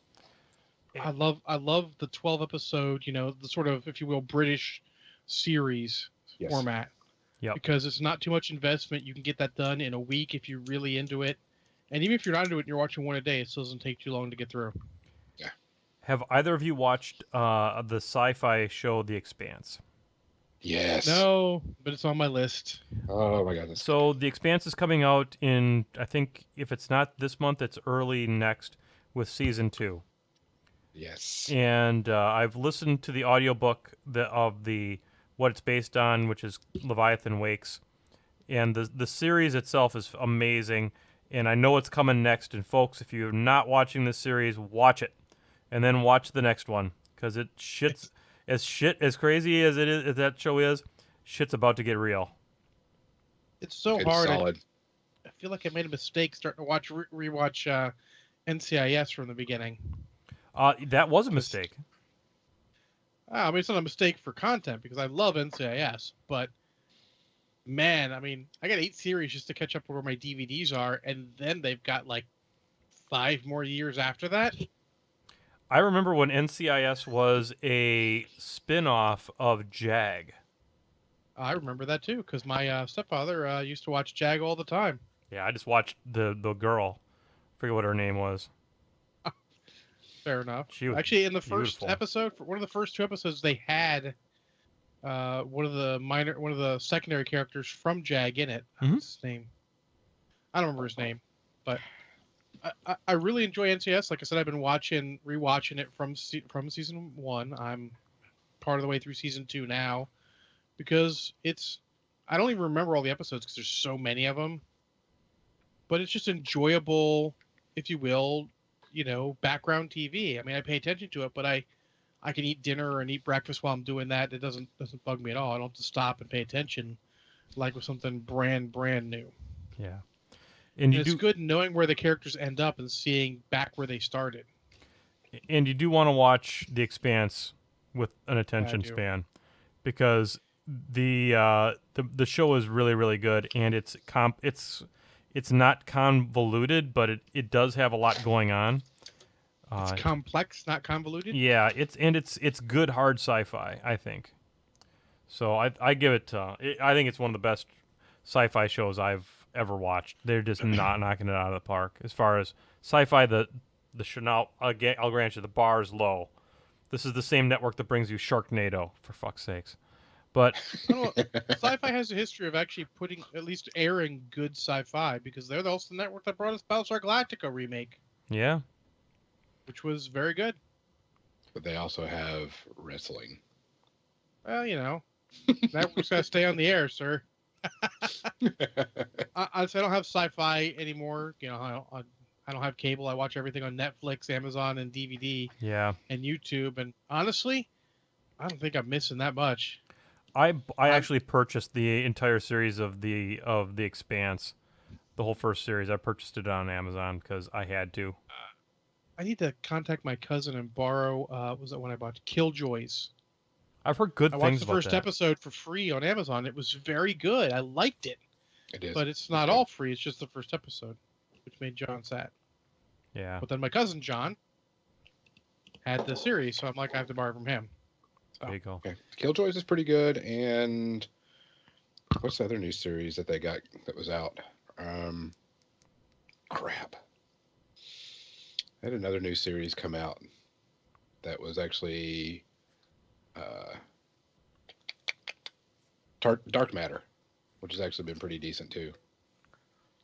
I love the 12 episode, the sort of, if you will, British series Yes. format. Yep. Because it's not too much investment. You can get that done in a week if you're really into it. And even if you're not into it and you're watching one a day, it still doesn't take too long to get through. Have either of you watched the sci-fi show The Expanse? Yes. No, but it's on my list. Oh my god. That's So The Expanse is coming out in, I think, if it's not this month, it's early next with season 2. yes. And I've listened to the audiobook of what it's based on, which is Leviathan Wakes. And the series itself is amazing, and I know it's coming next. And folks, if you're not watching this series, watch it, and then watch the next one, because shit's as crazy as it is, as that show is, shit's about to get real. It's so It's hard. solid. I feel like I made a mistake starting to rewatch NCIS from the beginning. That was a mistake. I mean, it's not a mistake for content because I love NCIS, but man, I mean, I got 8 series just to catch up where my DVDs are, and then they've got like 5 more years after that. I remember when NCIS was a spin-off of JAG. I remember that too because my stepfather used to watch JAG all the time. Yeah, I just watched the girl. Forget what her name was. Fair enough. She was Actually, in the first beautiful. episode, for one of the first 2 episodes, they had one of the secondary characters from JAG in it. Mhm. What's his name? I don't remember his name, but I really enjoy NCS. Like I said, I've been rewatching it from season 1. I'm part of the way through season 2 now because I don't even remember all the episodes because there's so many of them. But it's just enjoyable, if you will, background TV. I mean, I pay attention to it, but I can eat dinner and eat breakfast while I'm doing that. It doesn't bug me at all. I don't have to stop and pay attention like with something brand new. Yeah. And it's good knowing where the characters end up and seeing back where they started. And you do want to watch The Expanse with an attention do. span, because the show is really, really good, and it's not convoluted, but it does have a lot going on. It's complex, not convoluted. Yeah, it's good hard sci-fi, I think. So I give it. I think it's one of the best sci-fi shows I've ever watched. They're just not knocking it out of the park as far as sci-fi. The Chanel, I'll grant you, the bar is low. This is the same network that brings you Sharknado, for fuck's sakes. But Sci-Fi has a history of actually at least airing good sci-fi because they're also the network that brought us Battlestar Galactica remake. Yeah. Which was very good. But they also have wrestling. Well, network's got to stay on the air, sir. I don't have sci-fi anymore. I don't have cable. I watch everything on Netflix, Amazon, and DVD. Yeah. And YouTube. And honestly, I don't think I'm missing that much. I actually purchased the entire series of the Expanse, the whole first series. I purchased it on Amazon because I had to. I need to contact my cousin and borrow. Was that when I bought Killjoys? I've heard good things about that. I watched the first episode for free on Amazon. It was very good. I liked it. It is. But it's not all free. It's just the first episode, which made John sad. Yeah. But then my cousin John had the series, so I'm like, I have to borrow from him. So. There you go. Okay. Killjoys is pretty good, and what's the other new series that they got that was out? Crap. I had another new series come out that was actually Dark Matter, which has actually been pretty decent too.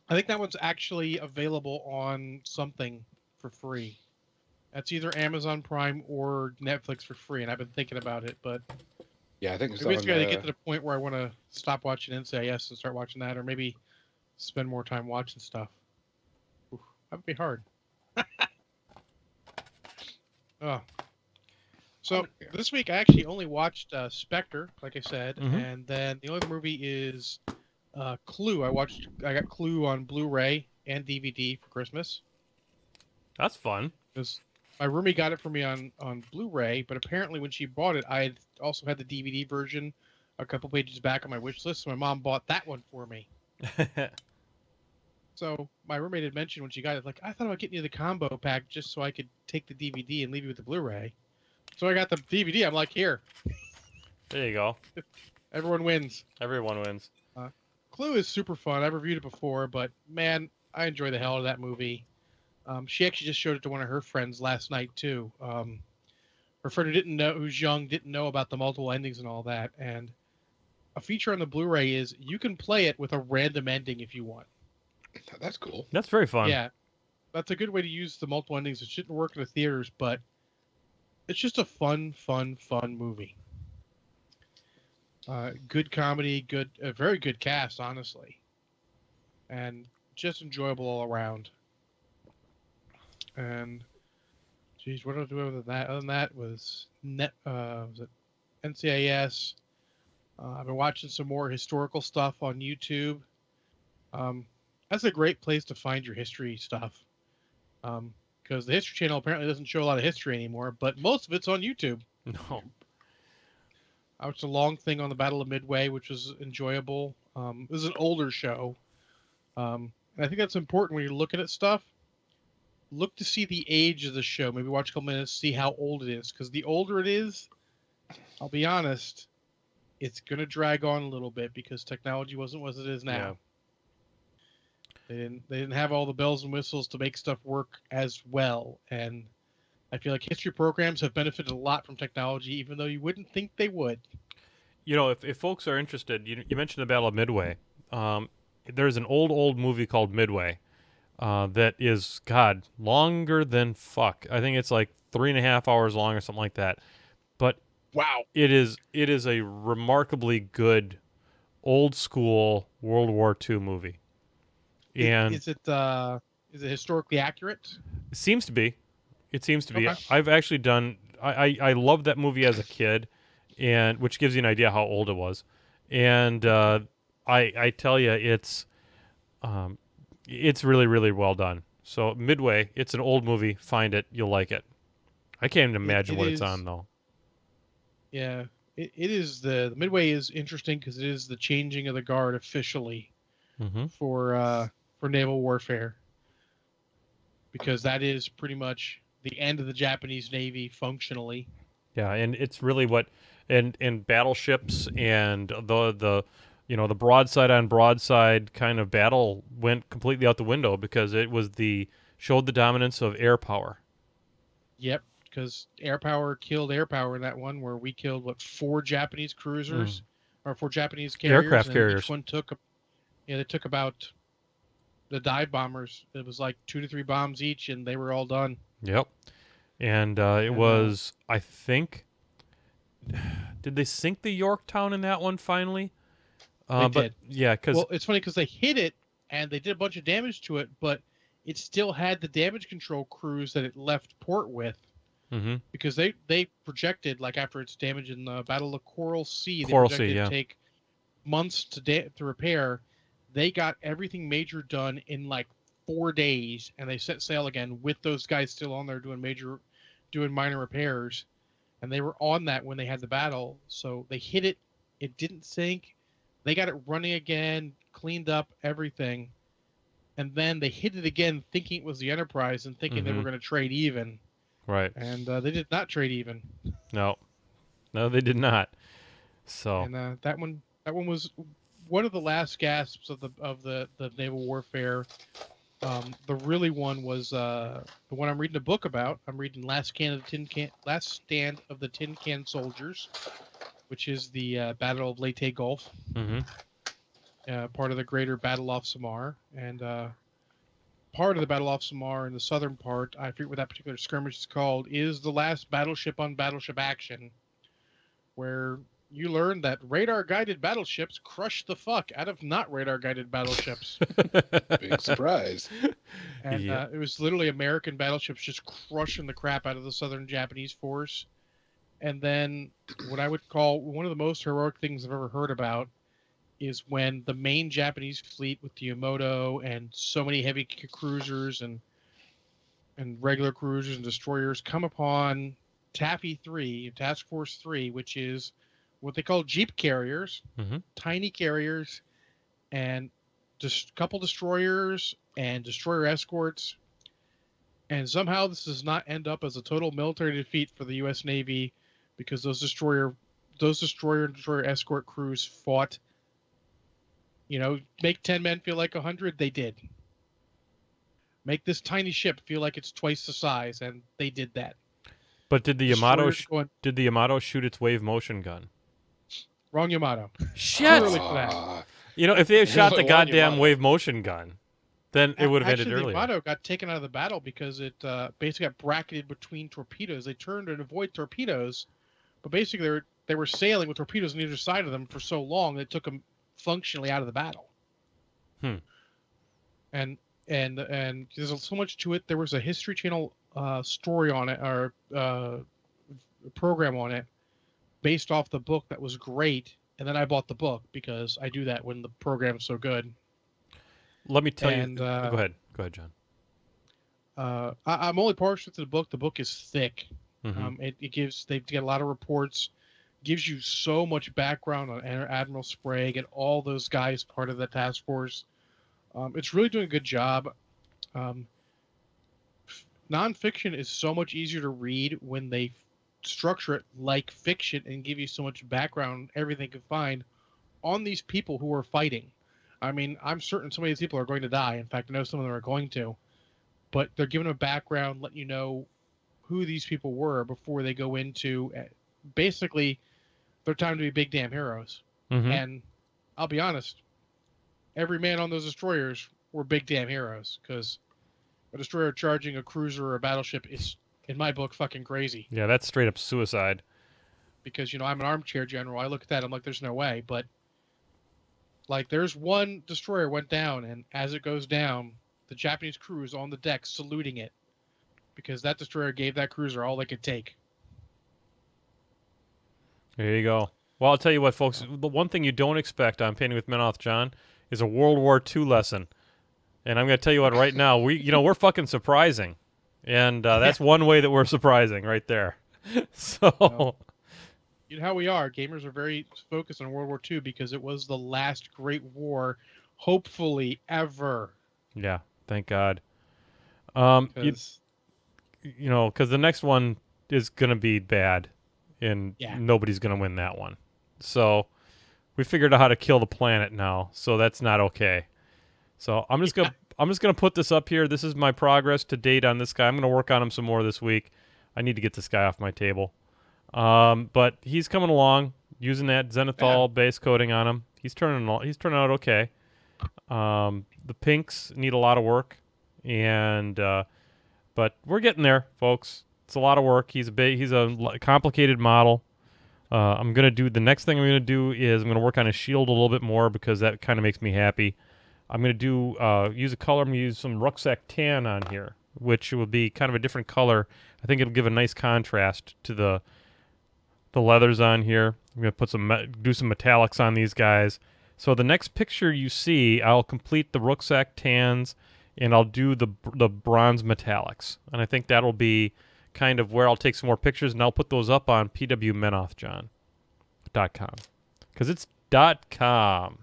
I think that one's actually available on something for free. That's either Amazon Prime or Netflix for free, and I've been thinking about it, but yeah, I think it's basically got to get to the point where I want to stop watching NCIS and start watching that, or maybe spend more time watching stuff. Oof, that would be hard. Oh. So this week I actually only watched Spectre, like I said, and then the only other movie is Clue. I got Clue on Blu-ray and DVD for Christmas. That's fun. Because my roomie got it for me on Blu-ray, but apparently when she bought it, I had also had the DVD version a couple pages back on my wish list, so my mom bought that one for me. So my roommate had mentioned when she got it, like, I thought about getting you the combo pack just so I could take the DVD and leave you with the Blu-ray. So I got the DVD. I'm like, here. There you go. Everyone wins. Everyone wins. Clue is super fun. I've reviewed it before, but man, I enjoy the hell out of that movie. She actually just showed it to one of her friends last night too. Her friend who's young, didn't know about the multiple endings and all that. And a feature on the Blu-ray is you can play it with a random ending if you want. That's cool. That's very fun. Yeah, that's a good way to use the multiple endings. It shouldn't work in the theaters, but it's just a fun movie. Good comedy, a very good cast, honestly, and just enjoyable all around. And geez, what do I do other than that? Other than that was it NCIS? I've been watching some more historical stuff on YouTube. That's a great place to find your history stuff. Because the History Channel apparently doesn't show a lot of history anymore, but most of it's on YouTube. No. I watched a long thing on the Battle of Midway, which was enjoyable. It was an older show. And I think that's important when you're looking at stuff. Look to see the age of the show. Maybe watch a couple minutes, see how old it is. Because the older it is, I'll be honest, it's going to drag on a little bit because technology wasn't what it is now. Yeah. They didn't have all the bells and whistles to make stuff work as well. And I feel like history programs have benefited a lot from technology, even though you wouldn't think they would. You know, if folks are interested, you mentioned the Battle of Midway. There's an old movie called Midway that is, God, longer than fuck. I think it's like 3.5 hours long or something like that. But wow, it is a remarkably good old school World War II movie. And is it historically accurate? It seems to be. It seems to be. Okay. I've actually done. I loved that movie as a kid, and which gives you an idea how old it was. And I tell you, it's really well done. So Midway, it's an old movie. Find it, you'll like it. I can't even imagine what it's on though. Yeah, it is the Midway is interesting because it is the changing of the guard officially for naval warfare. Because that is pretty much the end of the Japanese Navy functionally. Yeah, and it's really what and battleships and the the broadside on broadside kind of battle went completely out the window because it was showed the dominance of air power. Yep, because air power killed air power in that one where we killed 4 Japanese cruisers or 4 Japanese carriers. Aircraft carriers. Each one they took about the dive bombers. It was like 2 to 3 bombs each, and they were all done. Yep. And it was, I think, did they sink the Yorktown in that one finally? They did. Yeah, because it's funny because they hit it and they did a bunch of damage to it, but it still had the damage control crews that it left port with. Because they projected, like after its damage in the Battle of Coral Sea, they projected it to take months to repair. They got everything major done in like 4 days, and they set sail again with those guys still on there doing minor repairs. And they were on that when they had the battle. So they hit it. It didn't sink. They got it running again, cleaned up everything. And then they hit it again thinking it was the Enterprise and thinking they were going to trade even. Right. And they did not trade even. No, they did not. So and that one was one of the last gasps of the naval warfare. The really one was the one I'm reading a book about. I'm reading Last Stand of the Tin Can Soldiers, which is the Battle of Leyte Gulf, part of the greater Battle off Samar, and part of the Battle off Samar in the southern part, I forget what that particular skirmish is called, is the last battleship on battleship action, where you learn that radar-guided battleships crush the fuck out of not radar-guided battleships. Big surprise. And it was literally American battleships just crushing the crap out of the southern Japanese force. And then what I would call one of the most heroic things I've ever heard about is when the main Japanese fleet with the Yamato and so many heavy cruisers and regular cruisers and destroyers come upon Taffy 3, Task Force 3, which is what they call jeep carriers, tiny carriers, and just a couple destroyers and destroyer escorts. And somehow this does not end up as a total military defeat for the U.S. Navy because those destroyer those destroyer and destroyer escort crews fought. Make 10 men feel like 100. They did. Make this tiny ship feel like it's twice the size, and they did that. But did the Yamato Destroyers did the Yamato shoot its wave motion gun? Wrong Yamato. Shit! Too early for that. If they had shot the Wrong goddamn Yamato. wave motion gun, then it would have ended Actually, the earlier. Yamato got taken out of the battle because it basically got bracketed between torpedoes. They turned to avoid torpedoes, but basically they were sailing with torpedoes on either side of them for so long that it took them functionally out of the battle. And there's so much to it. There was a History Channel story on it, or program on it, based off the book that was great. And then I bought the book because I do that when the program's so good. Let me tell you. And, Go ahead, John. I'm only partial to the book. The book is thick. Mhm. They've got a lot of reports, gives you so much background on Admiral Sprague and all those guys part of the task force. It's really doing a good job. Nonfiction is so much easier to read when they structure it like fiction and give you so much background, everything you can find on these people who are fighting. I mean, I'm certain some of these people are going to die. In fact, I know some of them are going to. But they're giving a background, letting you know who these people were before they go into basically their time to be big damn heroes. Mhm. And I'll be honest, every man on those destroyers were big damn heroes, because a destroyer charging a cruiser or a battleship is, in my book, fucking crazy. Yeah, that's straight up suicide. Because, I'm an armchair general. I look at that, I'm like, there's no way. But, like, there's one destroyer went down, and as it goes down, the Japanese crew is on the deck saluting it, because that destroyer gave that cruiser all they could take. There you go. Well, I'll tell you what, folks. The one thing you don't expect on Painting with Menoth John is a World War II lesson. And I'm going to tell you what, right now, we're fucking surprising. And that's one way that we're surprising right there. So... You know how we are. Gamers are very focused on World War II because it was the last great war, hopefully, ever. Yeah, thank God. Because the next one is going to be bad, and nobody's going to win that one. So we figured out how to kill the planet now, so that's not okay. So I'm just gonna put this up here. This is my progress to date on this guy. I'm gonna work on him some more this week. I need to get this guy off my table. But he's coming along using that zenithal base coating on him. He's turning out okay. The pinks need a lot of work, and but we're getting there, folks. It's a lot of work. He's a complicated model. The next thing I'm gonna do is I'm gonna work on his shield a little bit more, because that kind of makes me happy. I'm gonna use a color. I'm gonna use some rucksack tan on here, which will be kind of a different color. I think it'll give a nice contrast to the leathers on here. I'm gonna put do some metallics on these guys. So the next picture you see, I'll complete the rucksack tans, and I'll do the bronze metallics. And I think that'll be kind of where I'll take some more pictures, and I'll put those up on PwMenothJohn.com, because it's .com.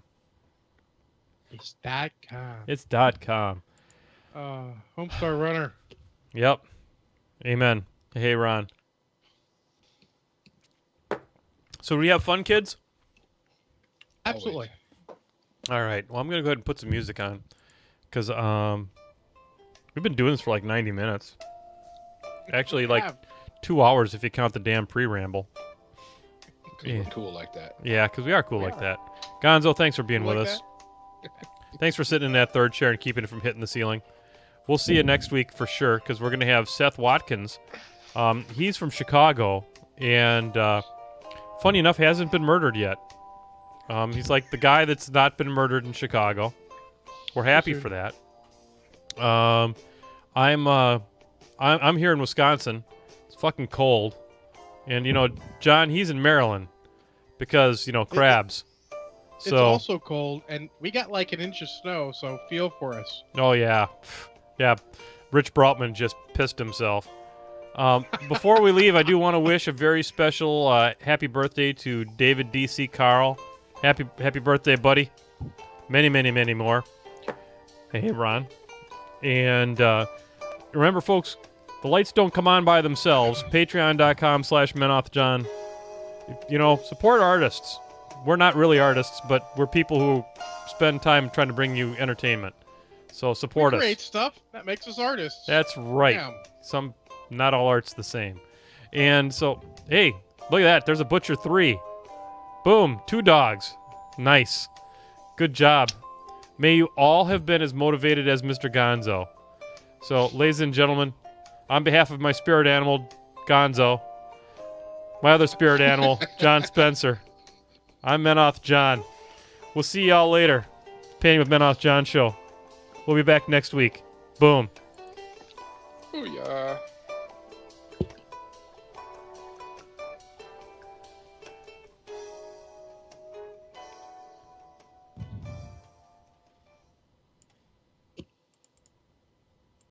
It's .com. It's .com. Homestar Runner. Yep. Amen. Hey, Ron. So do we have fun, kids? Absolutely. All right. Well, I'm going to go ahead and put some music on, because we've been doing this for like 90 minutes. Actually, like 2 hours if you count the damn pre-ramble. We're cool like that. Yeah, because we are cool like that. Gonzo, thanks for being Cool with like us. Thanks for sitting in that third chair and keeping it from hitting the ceiling. We'll see you next week for sure, because we're going to have Seth Watkins. He's from Chicago, and funny enough, hasn't been murdered yet. He's like the guy that's not been murdered in Chicago. We're happy for that. I'm here in Wisconsin. It's fucking cold, and John, he's in Maryland because crabs. It's also cold, and we got like an inch of snow, so feel for us. Oh yeah, yeah. Rich Brautman just pissed himself. Before we leave, I do want to wish a very special happy birthday to David D.C. Carl. Happy birthday, buddy. Many, many, many more. Hey, Ron. And remember, folks, the lights don't come on by themselves. Patreon.com/MenothJohn. support artists. We're not really artists, but we're people who spend time trying to bring you entertainment. So support We us. create stuff that makes us artists. That's right. Damn. Not all art's the same. And so, hey, look at that. There's a Butcher 3. Boom, 2 dogs. Nice. Good job. May you all have been as motivated as Mr. Gonzo. So, ladies and gentlemen, on behalf of my spirit animal, Gonzo, my other spirit animal, John Spencer, I'm Menoth John. We'll see y'all later. Painting with Menoth John show. We'll be back next week. Boom. Oh, yeah.